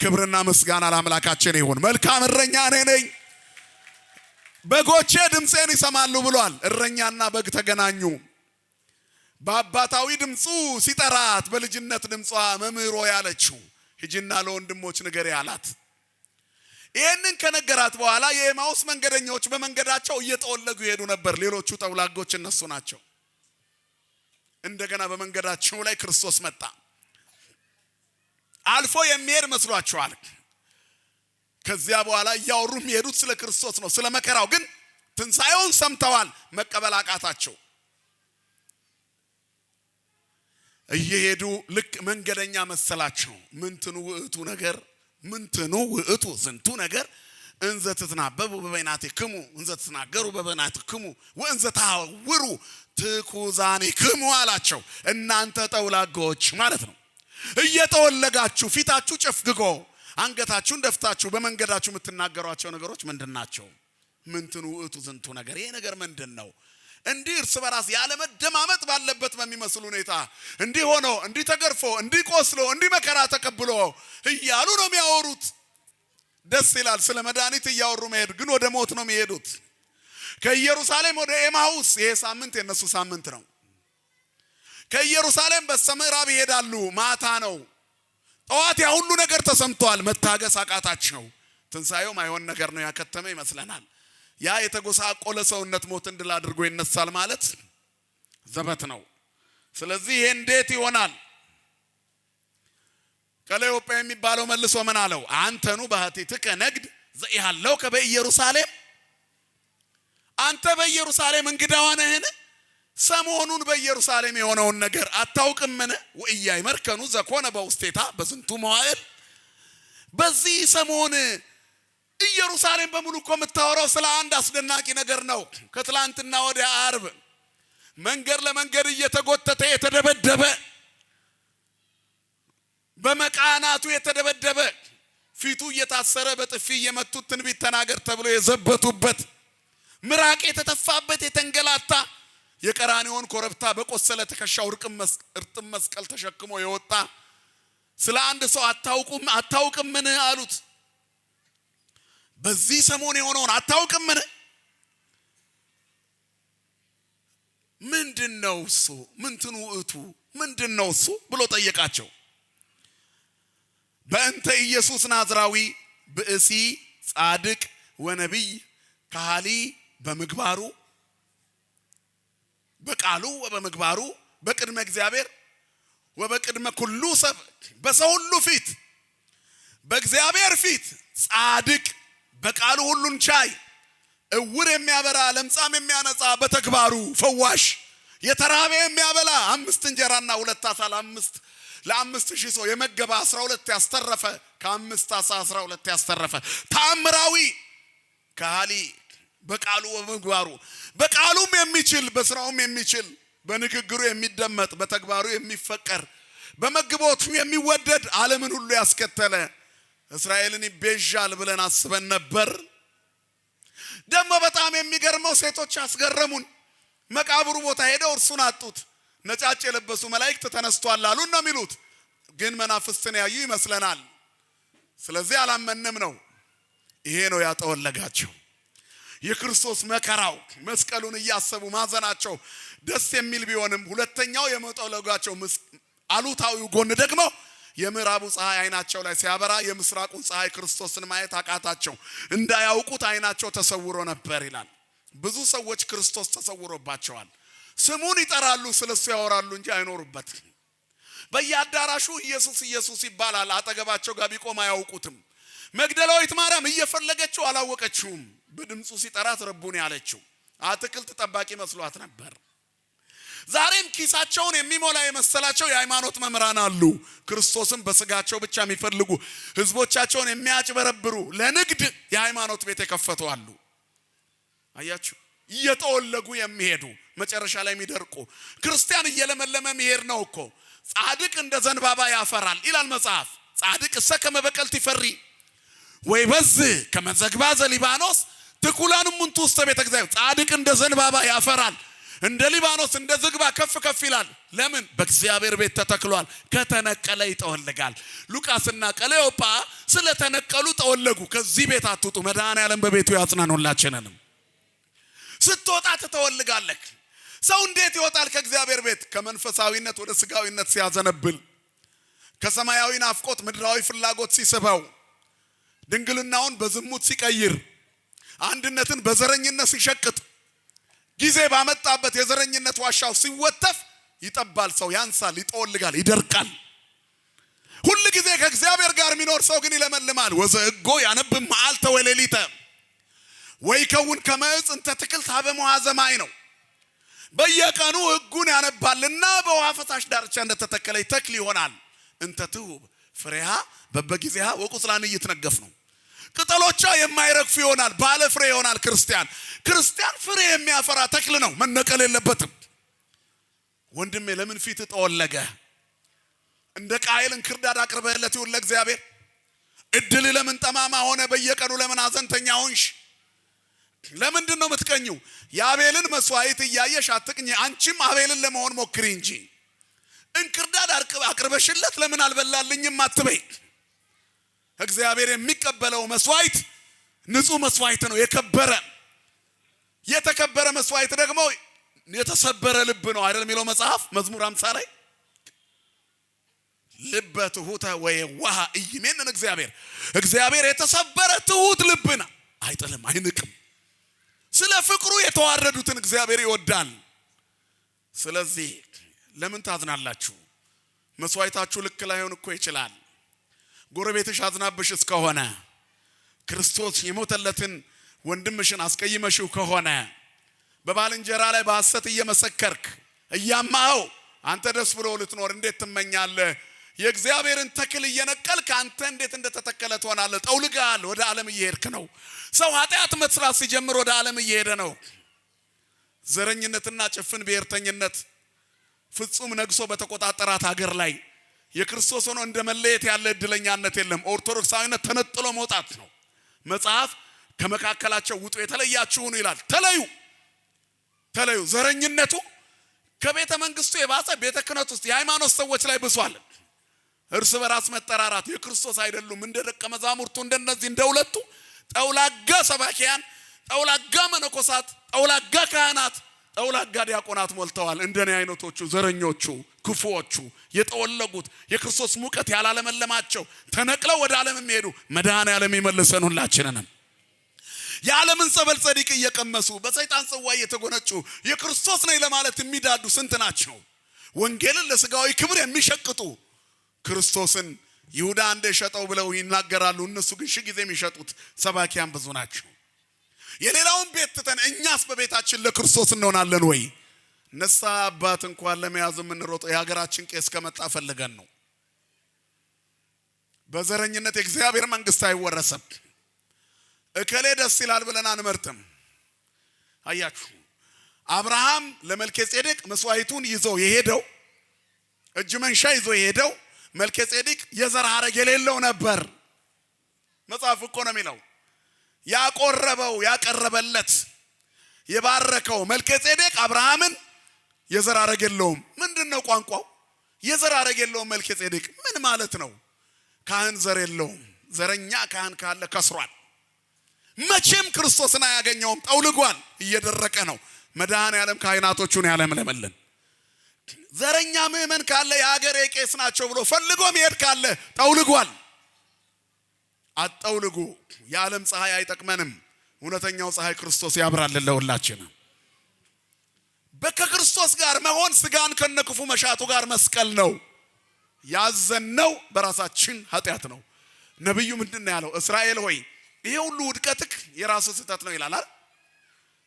ክብርና ምስጋና ለአምላካችን ይሁን። መልካም እረኛ እኔ ነኝ፣ በጎቼ ድምፄን ይሰማሉ ብሏል። እረኛና በግ ተገናኙ። በአባታዊ ድምፁ ሲጠራት በልጅነት ድምጿ መምህሮ ያለችው ሂጂና ለወንድሞች ንገሪ አላት። ይህንን ከነገራት በኋላ የኤማውስ መንገደኞች በመንገዳቸው እየተወለጉ ይሄዱ ነበር። ሌሎቹ ተውላጎች እነሱ ናቸው። እንደገና በመንገዳቸው ላይ ክርስቶስ መጣ። አልፎ የሚሄድ መስሏቸዋል። ከዚያ በኋላ እያወሩ የሚሄዱት ስለ ክርስቶስ ነው፣ ስለ መከራው። ግን ትንሣኤውን ሰምተዋል፣ መቀበል አቃታቸው። እየሄዱ ልክ መንገደኛ መሰላቸው። ምንትኑ ውእቱ ነገር ምንትኑ ውእቱ ዝንቱ ነገር እንዘ ትትናበቡ በበይናቲክሙ እንዘ ትትናገሩ በበይናቲክሙ ወእንዘ ታውሩ ትኩዛኒክሙ አላቸው። እናንተ ጠውላጎች ማለት ነው። እየተወለጋችሁ ፊታችሁ ጨፍግጎ አንገታችሁን ደፍታችሁ በመንገዳችሁ የምትናገሯቸው ነገሮች ምንድናቸው? ምንትኑ ውእቱ ዝንቱ ነገር፣ ይሄ ነገር ምንድነው? እንዲህ እርስ በራስ ያለ መደማመጥ ባለበት በሚመስል ሁኔታ እንዲህ ሆኖ እንዲህ ተገርፎ እንዲህ ቆስሎ እንዲህ መከራ ተቀብሎ እያሉ ነው የሚያወሩት። ደስ ይላል ስለ መድኃኒት እያወሩ መሄድ፣ ግን ወደ ሞት ነው የሚሄዱት። ከኢየሩሳሌም ወደ ኤማሁስ፣ ይሄ ሳምንት የነሱ ሳምንት ነው። ከኢየሩሳሌም በስተምዕራብ ይሄዳሉ። ማታ ነው። ጠዋት ያ ሁሉ ነገር ተሰምቷል። መታገስ አቃታቸው። ትንሣኤው ማይሆን ነገር ነው ያከተመ ይመስለናል። ያ የተጎሳቆለ ሰውነት ሞትን ድል አድርጎ ይነሳል ማለት ዘበት ነው። ስለዚህ ይሄ እንዴት ይሆናል? ቀለዮጳ የሚባለው መልሶ ምን አለው? አንተኑ ባህቲትከ ነግድ ዘኢሃለው በኢየሩሳሌም፣ አንተ በኢየሩሳሌም እንግዳዋ ነህን? ሰሞኑን በኢየሩሳሌም የሆነውን ነገር አታውቅምን? ወእያይ መርከኑ ዘኮነ በውስቴታ በዝንቱ መዋዕል፣ በዚህ ሰሞን ኢየሩሳሌም በሙሉ እኮ የምታወራው ስለ አንድ አስደናቂ ነገር ነው። ከትላንትና ወደ ዓርብ መንገድ ለመንገድ እየተጎተተ የተደበደበ በመቃናቱ የተደበደበ ፊቱ እየታሰረ በጥፊ የመቱት ትንቢት ተናገር ተብሎ የዘበቱበት ምራቅ የተተፋበት የተንገላታ የቀራንዮን ኮረብታ በቆሰለ ትከሻው እርጥብ መስቀል ተሸክሞ የወጣ ስለ አንድ ሰው አታውቅም ምን አሉት። በዚህ ሰሞን የሆነውን አታውቅም ምን? ምንድነው እሱ? ምንትኑ እቱ ምንድነው እሱ ብሎ ጠየቃቸው። በእንተ ኢየሱስ ናዝራዊ ብእሲ ጻድቅ ወነቢይ ካህሊ በምግባሩ በቃሉ ወበምግባሩ በቅድመ እግዚአብሔር ወበቅድመ ኩሉ ሰብ በሰው ሁሉ ፊት በእግዚአብሔር ፊት ጻድቅ በቃሉ ሁሉን ቻይ እውር የሚያበራ ለምጻም የሚያነጻ በተግባሩ ፈዋሽ የተራበ የሚያበላ 5 እንጀራና 2 ዓሣ ለ5,000 ሰው የመገባ 12 ያስተረፈ ከ5 ዓሣ 12 ያስተረፈ ተአምራዊ ካህሊ በቃሉ ወበምግባሩ በቃሉም የሚችል በስራውም የሚችል በንግግሩ የሚደመጥ በተግባሩ የሚፈቀር በመግቦቱ የሚወደድ ዓለምን ሁሉ ያስከተለ እስራኤልን ይቤዣል ብለን አስበን ነበር። ደግሞ በጣም የሚገርመው ሴቶች አስገረሙን። መቃብሩ ቦታ ሄደው እርሱን አጡት። ነጫጭ የለበሱ መላእክት ተነስቷል አሉን ነው የሚሉት። ግን መናፍስትን ያዩ ይመስለናል። ስለዚህ አላመንም ነው። ይሄ ነው ያጠወለጋቸው። የክርስቶስ መከራው መስቀሉን እያሰቡ ማዘናቸው ደስ የሚል ቢሆንም ሁለተኛው የመጠወለጋቸው አሉታዊው ጎን ደግሞ የምዕራቡ ፀሐይ አይናቸው ላይ ሲያበራ የምስራቁን ፀሐይ ክርስቶስን ማየት አቃታቸው። እንዳያውቁት አይናቸው ተሰውሮ ነበር ይላል። ብዙ ሰዎች ክርስቶስ ተሰውሮባቸዋል። ስሙን ይጠራሉ፣ ስለሱ ያወራሉ እንጂ አይኖሩበት። በየአዳራሹ ኢየሱስ ኢየሱስ ይባላል። አጠገባቸው ጋር ቢቆም አያውቁትም። መግደላዊት ማርያም እየፈለገችው አላወቀችውም። በድምጹ ሲጠራት ረቡን ያለችው አትክልት ጠባቂ መስሏት ነበር። ዛሬም ኪሳቸውን የሚሞላ የመሰላቸው የሃይማኖት መምህራን አሉ። ክርስቶስን በስጋቸው ብቻ የሚፈልጉ ህዝቦቻቸውን የሚያጭበረብሩ ለንግድ የሃይማኖት ቤት የከፈቱ አሉ። አያችሁ፣ እየተወለጉ የሚሄዱ መጨረሻ ላይ የሚደርቁ። ክርስቲያን እየለመለመ የሚሄድ ነው እኮ። ጻድቅ እንደ ዘንባባ ያፈራል ይላል መጽሐፍ። ጻድቅ እሰ ከመበቀልት ይፈሪ ወይ በዝ ከመዘግባዘ ሊባኖስ ትኩላንም ሙንቱ ውስተ ቤተ እግዚአብሔር። ጻድቅ እንደ ዘንባባ ያፈራል፣ እንደ ሊባኖስ እንደ ዝግባ ከፍ ከፍ ይላል። ለምን? በእግዚአብሔር ቤት ተተክሏል። ከተነቀለ ይጠወልጋል። ሉቃስና ቀለዮጳ ስለተነቀሉ ጠወለጉ። ከዚህ ቤት አትውጡ። መድኃኔዓለም በቤቱ ያጽናኑላችንንም። ስትወጣ ትተወልጋለህ። ሰው እንዴት ይወጣል ከእግዚአብሔር ቤት? ከመንፈሳዊነት ወደ ስጋዊነት ሲያዘነብል፣ ከሰማያዊ ናፍቆት ምድራዊ ፍላጎት ሲስበው፣ ድንግልናውን በዝሙት ሲቀይር፣ አንድነትን በዘረኝነት ሲሸቅጥ፣ ጊዜ ባመጣበት የዘረኝነት ዋሻው ሲወተፍ ይጠባል። ሰው ያንሳል፣ ይጠወልጋል፣ ይደርቃል። ሁሉ ጊዜ ከእግዚአብሔር ጋር የሚኖር ሰው ግን ይለመልማል። ወዘእጎ ያነብብ መዓልተ ወሌሊተ ወይከውን ከመ ዕፅ እንተ ትክልት ሀበ መዋዕዘ ማይ ነው። በየቀኑ ሕጉን ያነባልና በውሃ ፈሳሽ ዳርቻ እንደተተከለች ተክል ይሆናል። እንተ ትሁብ ፍሬሃ በበጊዜሃ ወቁጽላን ይትነገፍ ነው። ቅጠሎቿ የማይረግፉ ይሆናል፣ ባለ ፍሬ ይሆናል። ክርስቲያን ፍሬ የሚያፈራ ተክል ነው፣ መነቀል የለበትም። ወንድሜ ለምን ፊት ጠወለገ? እንደ ቃየል እንክርዳድ አቅርበህለት ይሁን ለእግዚአብሔር። እድል ለምን ጠማማ ሆነ? በየቀኑ ለምን አዘንተኛ ሆንሽ? ለምንድን ነው የምትቀኙ? የአቤልን መስዋዕት እያየሽ አትቅኝ። አንቺም አቤልን ለመሆን ሞክሪ እንጂ እንክርዳድ አቅርበሽለት ለምን አልበላልኝም አትበይ። እግዚአብሔር የሚቀበለው መስዋዕት ንጹህ መስዋዕት ነው፣ የከበረ የተከበረ መስዋዕት ደግሞ የተሰበረ ልብ ነው አይደል የሚለው መጽሐፍ መዝሙር 50 ላይ ልበ ትሁተ ወየዋህ ኢይሜንን። እግዚአብሔር የተሰበረ ትሁት ልብና አይጥልም፣ አይንቅም። ስለ ፍቅሩ የተዋረዱትን እግዚአብሔር ይወዳል። ስለዚህ ለምን ታዝናላችሁ? መስዋዕታችሁ ልክ ላይሆን እኮ ይችላል። ጎረቤትሽ አዝናብሽ እስከሆነ ክርስቶስ የሞተለትን ወንድምሽን አስቀይመሽው ከሆነ በባልንጀራ ላይ በሐሰት እየመሰከርክ እያማኸው አንተ ደስ ብሎ ልትኖር እንዴት ትመኛለህ? የእግዚአብሔርን ተክል እየነቀልክ አንተ እንዴት እንደተተከለ ትሆናለህ? ጠውልጋል። ወደ ዓለም እየሄድክ ነው። ሰው ኃጢአት መስራት ሲጀምር ወደ ዓለም እየሄደ ነው። ዘረኝነትና ጭፍን ብሔርተኝነት ፍጹም ነግሶ በተቆጣጠራት ሀገር ላይ የክርስቶስ ሆኖ እንደመለየት ያለ እድለኛነት የለም። ኦርቶዶክሳዊነት ተነጥሎ መውጣት ነው። መጽሐፍ ከመካከላቸው ውጡ የተለያችሁ ሁኑ ይላል። ተለዩ። ዘረኝነቱ ከቤተ መንግስቱ የባሰ ቤተ ክህነት ውስጥ የሃይማኖት ሰዎች ላይ ብሷል። እርስ በራስ መጠራራት የክርስቶስ አይደሉም። እንደ ደቀ መዛሙርቱ እንደነዚህ እንደሁለቱ ጠውላጋ ሰባኪያን፣ ጠውላጋ መነኮሳት፣ ጠውላጋ ካህናት፣ ጠውላጋ ዲያቆናት ሞልተዋል። እንደኔ አይነቶቹ ዘረኞቹ፣ ክፉዎቹ፣ የጠወለጉት የክርስቶስ ሙቀት ያላለመለማቸው ተነቅለው ወደ ዓለም የሚሄዱ መድኃኔዓለም ይመልሰን ሁላችንንም። የዓለምን ጸበል ጸዲቅ እየቀመሱ በሰይጣን ጽዋ እየተጎነጩ የክርስቶስ ነኝ ለማለት የሚዳዱ ስንት ናቸው? ወንጌልን ለስጋዊ ክብር የሚሸቅጡ ክርስቶስን ይሁዳ እንደሸጠው ብለው ይናገራሉ። እነሱ ግን ሺህ ጊዜ የሚሸጡት ሰባኪያን ብዙ ናቸው። የሌላውን ቤት ትተን እኛስ በቤታችን ለክርስቶስ እንሆናለን ወይ? ንስሐ አባት እንኳን ለመያዝ የምንሮጠው የሀገራችን ቄስ ከመጣ ፈልገን ነው። በዘረኝነት የእግዚአብሔር መንግስት አይወረሰም። እከሌ ደስ ይላል ብለን አንመርጥም። አያችሁ፣ አብርሃም ለመልከጼዴቅ መስዋዕቱን ይዞ የሄደው እጅ መንሻ ይዞ የሄደው መልከጼዴቅ የዘር ሐረግ የሌለው ነበር። መጽሐፍ እኮ ነው የሚለው። ያቀረበለት የባረከው መልከጼዴቅ አብርሃምን የዘር ሐረግ የለውም። ምንድነው ቋንቋው? የዘር ሐረግ የለውም መልከጼዴቅ ምን ማለት ነው? ካህን ዘር የለውም። ዘረኛ ካህን ካለ ከስሯል። መቼም ክርስቶስን አያገኘውም። ጠውልጓል፣ እየደረቀ ነው። መድኃኔዓለም ካህናቶቹን ያለምለመልን። ዘረኛ ምእመን ካለ የሀገሬ ቄስ ናቸው ብሎ ፈልጎ መሄድ ካለ ጠውልጓል። አጠውልጉ። የዓለም ፀሐይ አይጠቅመንም። እውነተኛው ፀሐይ ክርስቶስ ያብራልን ለሁላችንም። ከክርስቶስ ጋር መሆን ስጋን ከነክፉ መሻቱ ጋር መስቀል ነው። ያዘነው በራሳችን ኃጢአት ነው። ነብዩ ምንድነው ያለው? እስራኤል ሆይ ይሄ ሁሉ ውድቀትክ የራስ ስህተት ነው ይላል አይደል?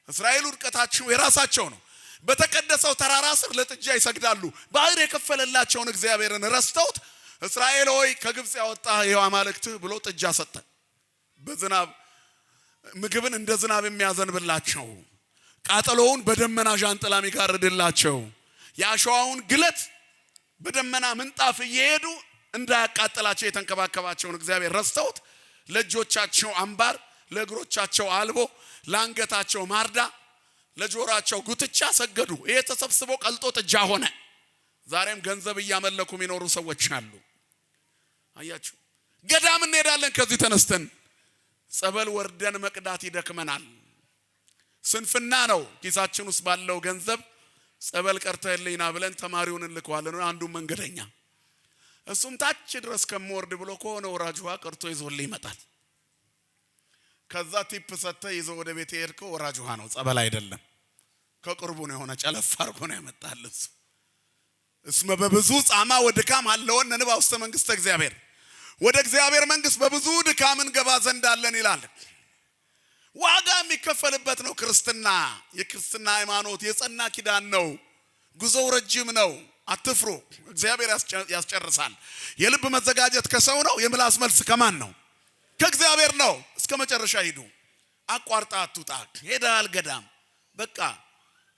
እስራኤል ውድቀታቸው የራሳቸው ነው። በተቀደሰው ተራራ ስር ለጥጃ ይሰግዳሉ። ባህር የከፈለላቸውን እግዚአብሔርን ረስተውት እስራኤል ሆይ ከግብጽ ያወጣ ይሄው አማልክት ብሎ ጥጃ ሰጠ። በዝናብ ምግብን እንደ ዝናብ የሚያዘንብላቸው፣ ቃጠሎውን በደመና ዣንጥላ የሚጋርድላቸው፣ የአሸዋውን ግለት በደመና ምንጣፍ እየሄዱ እንዳያቃጥላቸው የተንከባከባቸውን እግዚአብሔር ረስተውት ለእጆቻቸው አምባር፣ ለእግሮቻቸው አልቦ፣ ለአንገታቸው ማርዳ፣ ለጆሮአቸው ጉትቻ ሰገዱ። ይሄ ተሰብስቦ ቀልጦ ጥጃ ሆነ። ዛሬም ገንዘብ እያመለኩ የሚኖሩ ሰዎች አሉ። አያችሁ፣ ገዳም እንሄዳለን። ከዚህ ተነስተን ጸበል ወርደን መቅዳት ይደክመናል። ስንፍና ነው። ኪሳችን ውስጥ ባለው ገንዘብ ጸበል ቀርተህልኝና ብለን ተማሪውን እንልከዋለን። አንዱ መንገደኛ እሱም ታች ድረስ ከመወርድ ብሎ ከሆነ ወራጅ ውሃ ቀርቶ ይዞልኝ ይመጣል። ከዛ ቲፕ ሰተ ይዞ ወደ ቤት የሄድከው ወራጅ ውሃ ነው፣ ጸበል አይደለም። ከቅርቡ ነው የሆነ ጨለፍ አርጎ ነው ያመጣልስ። እስመ በብዙ ጻማ ወድካም አለወን ነንባ ውስተ መንግስተ እግዚአብሔር። ወደ እግዚአብሔር መንግስት በብዙ ድካም እንገባ ዘንድ አለን ይላል። ዋጋ የሚከፈልበት ነው ክርስትና። የክርስትና ሃይማኖት የጸና ኪዳን ነው። ጉዞው ረጅም ነው። አትፍሩ፣ እግዚአብሔር ያስጨርሳል። የልብ መዘጋጀት ከሰው ነው። የምላስ መልስ ከማን ነው? ከእግዚአብሔር ነው። እስከ መጨረሻ ሂዱ። አቋርጣ አትውጣ። ሄዳል ገዳም። በቃ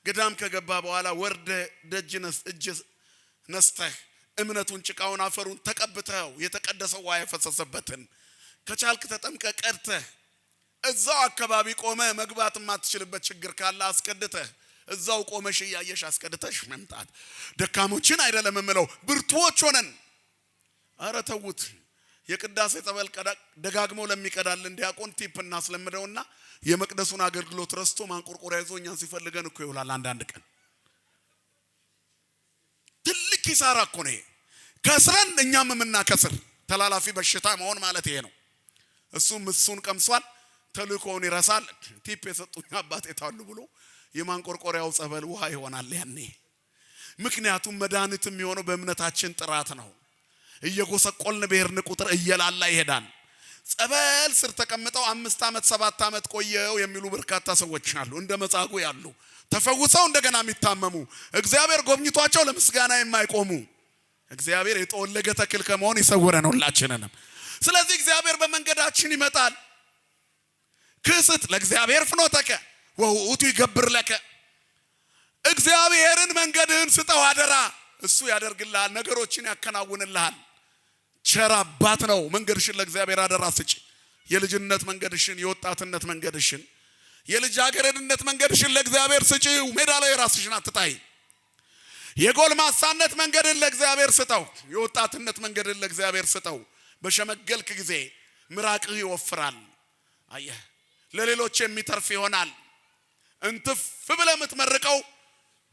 ገዳም ከገባ በኋላ ወርደ ደጅነስ እጅ ነስተህ እምነቱን ጭቃውን አፈሩን ተቀብተው የተቀደሰው ውሃ የፈሰሰበትን ከቻልክ ተጠምቀ ቀድተህ እዛው አካባቢ ቆመ መግባት የማትችልበት ችግር ካለ አስቀድተህ እዛው ቆመሽ ያየሽ አስቀድተሽ መምጣት። ደካሞችን አይደለም የምለው ብርቱዎች ሆነን አረ ተውት። የቅዳሴ ጸበል ደጋግሞ ለሚቀዳልን ዲያቆን ቲፕ እናስለምደውና የመቅደሱን አገልግሎት ረስቶ ማንቆርቆሪያ ይዞ እኛን ሲፈልገን እኮ ይውላል። አንዳንድ ቀን ትልቅ ኪሳራ እኮ ነው። ከስረን እኛም የምናከስር ተላላፊ በሽታ መሆን ማለት ይሄ ነው። እሱን ቀምሷል፣ ተልኮውን ይረሳል። ቲፕ የሰጡኝ አባቴ ታሉ ብሎ የማንቆርቆሪያው ጸበል ውሃ ይሆናል ያኔ። ምክንያቱም መድኃኒት የሚሆነው በእምነታችን ጥራት ነው። እየጎሰቆልን በሄድን ቁጥር እየላላ ይሄዳል። ጸበል ስር ተቀምጠው 5 ዓመት 7 ዓመት ቆየው የሚሉ በርካታ ሰዎች አሉ። እንደ መጻጉዕ ያሉ ተፈውሰው እንደገና የሚታመሙ እግዚአብሔር ጎብኝቷቸው ለምስጋና የማይቆሙ። እግዚአብሔር የጠወለገ ተክል ከመሆን ይሰውረን ሁላችንንም። ስለዚህ እግዚአብሔር በመንገዳችን ይመጣል። ክስት ለእግዚአብሔር ፍኖተከ ወውቱ ይገብር ለከ። እግዚአብሔርን መንገድህን ስጠው አደራ። እሱ ያደርግልሃል፣ ነገሮችን ያከናውንልሃል። ቸር አባት ነው። መንገድሽን ለእግዚአብሔር አደራ ስጪ። የልጅነት መንገድሽን፣ የወጣትነት መንገድሽን፣ የልጃገረድነት መንገድሽን ለእግዚአብሔር ስጪው። ሜዳ ላይ ራስሽን አትጣይ። የጎልማሳነት መንገድን ለእግዚአብሔር ስጠው። የወጣትነት መንገድን ለእግዚአብሔር ስጠው። በሸመገልክ ጊዜ ምራቅህ ይወፍራል። አየህ፣ ለሌሎች የሚተርፍ ይሆናል። እንትፍ ብለህ የምትመርቀው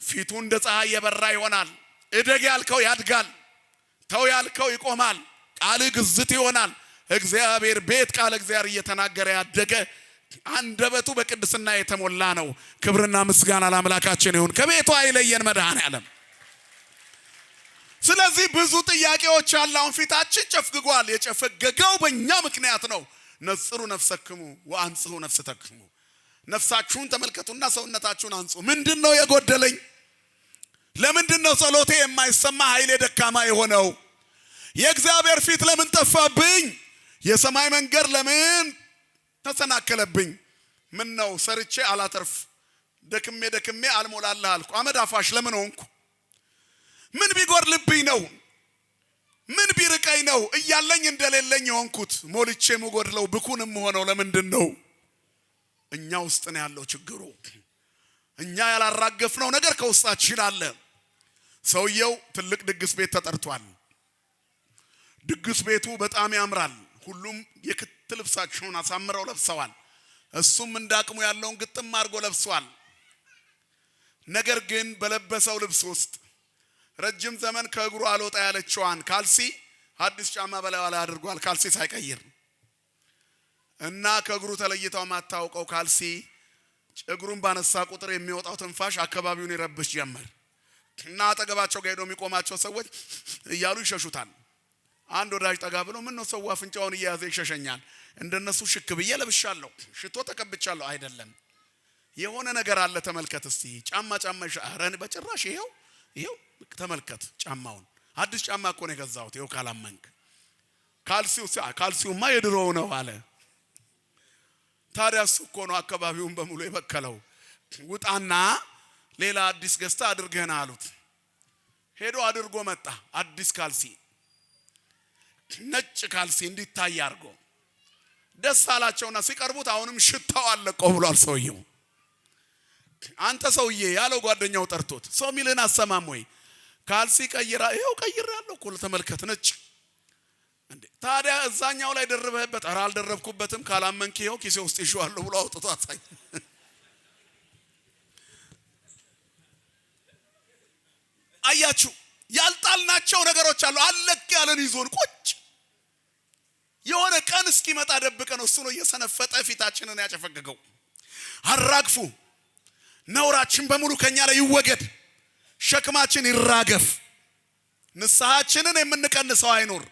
ፊቱ እንደ ፀሐይ የበራ ይሆናል። እደግ ያልከው ያድጋል። ተው ያልከው ይቆማል። ቃልህ ግዝት ይሆናል። እግዚአብሔር ቤት ቃል እግዚአብሔር እየተናገረ ያደገ አንደበቱ በቅድስና የተሞላ ነው። ክብርና ምስጋና ለአምላካችን ይሁን። ከቤቱ አይለየን መድኃኔዓለም። ስለዚህ ብዙ ጥያቄዎች አሉ። አሁን ፊታችን ጨፍግጓል። የጨፈገገው በእኛ ምክንያት ነው። ነጽሩ ነፍሰክሙ ወአንጽሑ ነፍሰተክሙ። ነፍሳችሁን ተመልከቱና ሰውነታችሁን አንጹ። ምንድነው የጎደለኝ? ለምንድነው ጸሎቴ የማይሰማ ኃይሌ ደካማ የሆነው? የእግዚአብሔር ፊት ለምን ጠፋብኝ? የሰማይ መንገድ ለምን ተሰናከለብኝ? ምን ነው ሰርቼ አላተርፍ፣ ደክሜ አልሞላልህ አልኩ። አመድ አፋሽ ለምን ሆንኩ? ምን ቢጎድልብኝ ነው? ምን ቢርቀኝ ነው እያለኝ እንደሌለኝ ሆንኩት? ሞልቼ የምጎድለው ብኩንም ሆነው ለምንድን ነው? እኛ ውስጥ ነው ያለው ችግሩ። እኛ ያላራገፍነው ነገር ከውስጣችን አለ። ሰውየው ትልቅ ድግስ ቤት ተጠርቷል። ድግስ ቤቱ በጣም ያምራል። ሁሉም የክት ልብሳቸውን አሳምረው ለብሰዋል። እሱም እንዳቅሙ ያለውን ግጥም አድርጎ ለብሷል። ነገር ግን በለበሰው ልብስ ውስጥ ረጅም ዘመን ከእግሩ አልወጣ ያለችዋን ካልሲ አዲስ ጫማ በላዩ ላይ አድርጓል። ካልሲ ሳይቀይር እና ከእግሩ ተለይታው ማታውቀው ካልሲ እግሩን ባነሳ ቁጥር የሚወጣው ትንፋሽ አካባቢውን ይረብሽ ጀመር እና አጠገባቸው ጋር ሄዶ የሚቆማቸው ሰዎች እያሉ ይሸሹታል። አንድ ወዳጅ ጠጋ ብሎ ምን ነው ሰው አፍንጫውን እየያዘ ይሸሸኛል? እንደነሱ ሽክ ብዬ ለብሻለሁ፣ ሽቶ ተቀብቻለሁ። አይደለም የሆነ ነገር አለ። ተመልከት እስቲ ጫማ አረን በጭራሽ ይሄው ተመልከት ጫማውን። አዲስ ጫማ እኮ ነው የገዛሁት። ይሄው ካላመንክ ካልሲውማ የድሮው ነው አለ። ታዲያ እሱ እኮ ነው አካባቢውን በሙሉ የበከለው። ውጣና ሌላ አዲስ ገዝታ አድርገና አሉት። ሄዶ አድርጎ መጣ። አዲስ ካልሲ፣ ነጭ ካልሲ እንዲታይ አድርጎ ደስ አላቸውና ሲቀርቡት አሁንም ሽታው አለቀው ብሏል ሰውየው። አንተ ሰውዬ ያለው ጓደኛው ጠርቶት፣ ሰው ሚልን አሰማም ወይ? ካልሲ ቀይራ? ይሄው ቀይራለሁ እኮ ተመልከት፣ ነጭ እንዴ። ታዲያ እዛኛው ላይ ደርበህበት? ኧረ አልደረብኩበትም። ካላመንክ ይሄው ኪሴ ውስጥ ይዤዋለሁ ብሎ አውጥቶ አሳይ። አያችሁ፣ ያልጣልናቸው ነገሮች አሉ። አለቅ ያለን ይዞን ቁጭ የሆነ ቀን እስኪመጣ ደብቀን እሱ ነው እየሰነፈጠ ፊታችንን ያጨፈገገው። አራግፉ፣ ነውራችን በሙሉ ከኛ ላይ ይወገድ፣ ሸክማችን ይራገፍ፣ ንስሐችንን የምንቀንሰው አይኖር።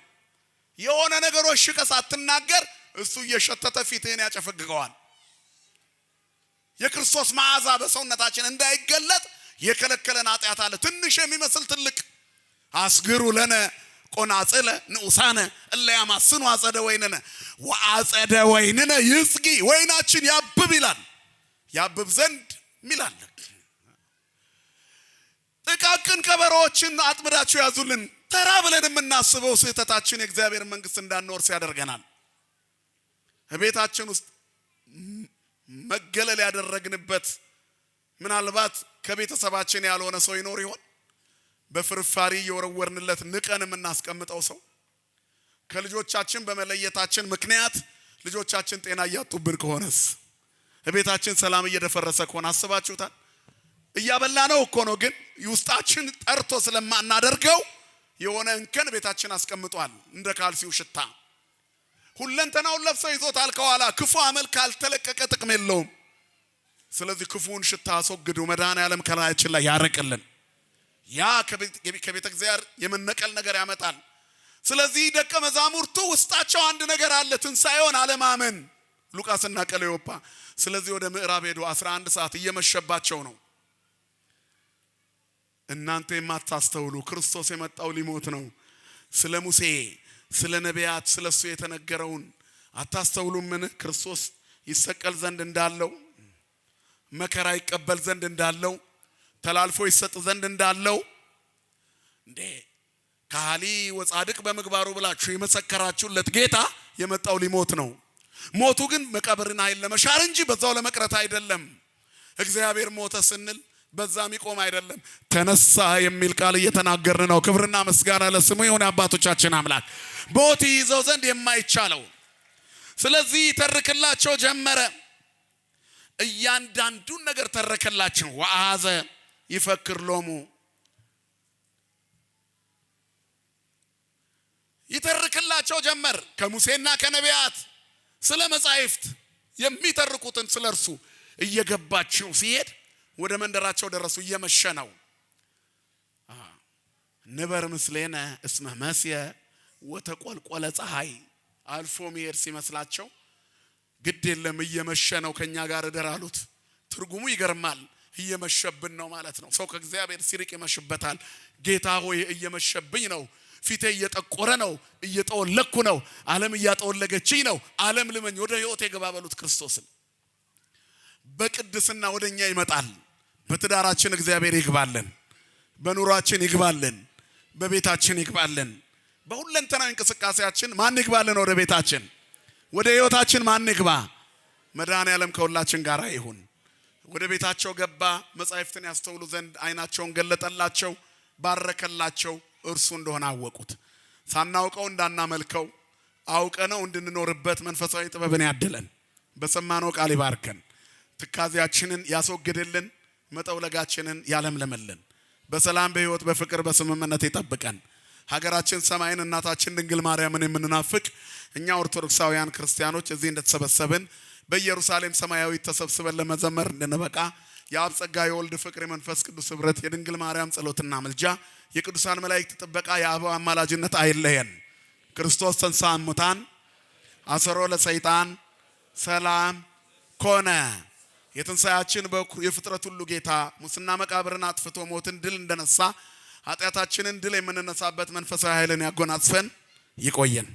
የሆነ ነገሮች ሽቀስ አትናገር፣ እሱ እየሸተተ ፊትህን ያጨፈግገዋል። የክርስቶስ መዓዛ በሰውነታችን እንዳይገለጥ የከለከለን ኃጢአት አለ። ትንሽ የሚመስል ትልቅ አስግሩ ለነ ቆናጽለ ንዑሳነ እለ ያማስኑ አጸደ ወይንነ ወአጸደ ወይንነ ይስጊ። ወይናችን ያብብ ይላል፣ ያብብ ዘንድ ይላል። ጥቃቅን ከበሮዎችን አጥምዳችሁ ያዙልን። ተራ ብለን የምናስበው ስህተታችን የእግዚአብሔር መንግስት እንዳንወርስ ያደርገናል። ቤታችን ውስጥ መገለል ያደረግንበት ምናልባት ከቤተሰባችን ያልሆነ ሰው ይኖር ይሆን? በፍርፋሪ የወረወርንለት ንቀን የምናስቀምጠው ሰው፣ ከልጆቻችን በመለየታችን ምክንያት ልጆቻችን ጤና እያጡብን ከሆነስ፣ ቤታችን ሰላም እየደፈረሰ ከሆነ አስባችሁታል? እያበላ ነው እኮ ነው፣ ግን ውስጣችን ጠርቶ ስለማናደርገው የሆነ እንከን ቤታችን አስቀምጧል። እንደ ካልሲው ሽታ ሁለንተናውን ለብሰው ይዞታል ከኋላ። ክፉ አመል ካልተለቀቀ ጥቅም የለውም። ስለዚህ ክፉውን ሽታ አስወግዱ። መድኃኔዓለም ከላያችን ላይ ያረቅልን። ያ ከቤተ እግዚአብሔር የመነቀል ነገር ያመጣል። ስለዚህ ደቀ መዛሙርቱ ውስጣቸው አንድ ነገር አለ፣ ትንሣኤውን አለማመን። ሉቃስና ቀለዮጳ ስለዚህ ወደ ምዕራብ ሄዱ። 11 ሰዓት እየመሸባቸው ነው። እናንተ የማታስተውሉ ክርስቶስ የመጣው ሊሞት ነው። ስለ ሙሴ ስለ ነቢያት ስለሱ የተነገረውን አታስተውሉምን? ክርስቶስ ይሰቀል ዘንድ እንዳለው፣ መከራ ይቀበል ዘንድ እንዳለው፣ ተላልፎ ይሰጥ ዘንድ እንዳለው እንዴ ካሊ ወጻድቅ በመግባሩ ብላችሁ የመሰከራችሁለት ጌታ የመጣው ሊሞት ነው። ሞቱ ግን መቃብርን ኃይል ለመሻር እንጂ በዛው ለመቅረት አይደለም። እግዚአብሔር ሞተ ስንል በዛ የሚቆም አይደለም። ተነሳ የሚል ቃል እየተናገርን ነው። ክብርና ምስጋና ለስሙ ይሁን አባቶቻችን አምላክ ሞት ይዘው ዘንድ የማይቻለው። ስለዚህ ተርከላቸው ጀመረ። እያንዳንዱን ነገር ተረከላቸው። ወአዘ ይፈክር ሎሙ ይተርክላቸው ጀመር። ከሙሴና ከነቢያት ስለ መጻሕፍት የሚተርኩትን ስለርሱ እየገባቸው ሲሄድ ወደ መንደራቸው ደረሱ። እየመሸ ነው። ንበር ምስሌነ እስመ መስየ ወተቆልቆለ ፀሐይ አልፎ መሄድ ሲመስላቸው ግድ የለም እየመሸ ነው ከኛ ጋር እደር አሉት። ትርጉሙ ይገርማል። እየመሸብን ነው ማለት ነው። ሰው ከእግዚአብሔር ሲርቅ ይመሽበታል። ጌታ ሆይ እየመሸብኝ ነው፣ ፊቴ እየጠቆረ ነው፣ እየጠወለኩ ነው፣ ዓለም እያጠወለገችኝ ነው፣ ዓለም ልመኝ ወደ ሕይወቴ ገባ በሉት ክርስቶስን። በቅድስና ወደኛ ይመጣል። በትዳራችን እግዚአብሔር ይግባልን፣ በኑሯችን ይግባልን፣ በቤታችን ይግባልን። በሁለንተናዊ እንቅስቃሴያችን ማን ይግባልን? ወደ ቤታችን ወደ ሕይወታችን ማን ይግባ? መድኃኔዓለም ከሁላችን ጋር ይሁን። ወደ ቤታቸው ገባ። መጻሕፍትን ያስተውሉ ዘንድ ዓይናቸውን ገለጠላቸው፣ ባረከላቸው። እርሱ እንደሆነ አወቁት። ሳናውቀው እንዳናመልከው አውቀነው እንድንኖርበት መንፈሳዊ ጥበብን ያድለን። በሰማነው ቃል ይባርከን። ትካዜያችንን ያስወግድልን፣ መጠውለጋችንን ያለምልምልን። በሰላም በሕይወት በፍቅር በስምምነት ይጠብቀን። ሀገራችን ሰማይን እናታችን ድንግል ማርያምን የምንናፍቅ እኛ ኦርቶዶክሳውያን ክርስቲያኖች እዚህ እንደተሰበሰብን በኢየሩሳሌም ሰማያዊ ተሰብስበን ለመዘመር እንድንበቃ የአብ ጸጋ የወልድ ፍቅር የመንፈስ ቅዱስ ኅብረት የድንግል ማርያም ጸሎትና ምልጃ የቅዱሳን መላእክት ጥበቃ የአብ አማላጅነት አይለየን። ክርስቶስ ተንሥአ እሙታን አሰሮ ለሰይጣን ሰላም ኮነ። የትንሣኤያችን የፍጥረት ሁሉ ጌታ ሙስና መቃብርን አጥፍቶ ሞትን ድል እንደነሳ ኃጢአታችንን ድል የምንነሳበት መንፈሳዊ ኃይልን ያጎናጽፈን። ይቆየን።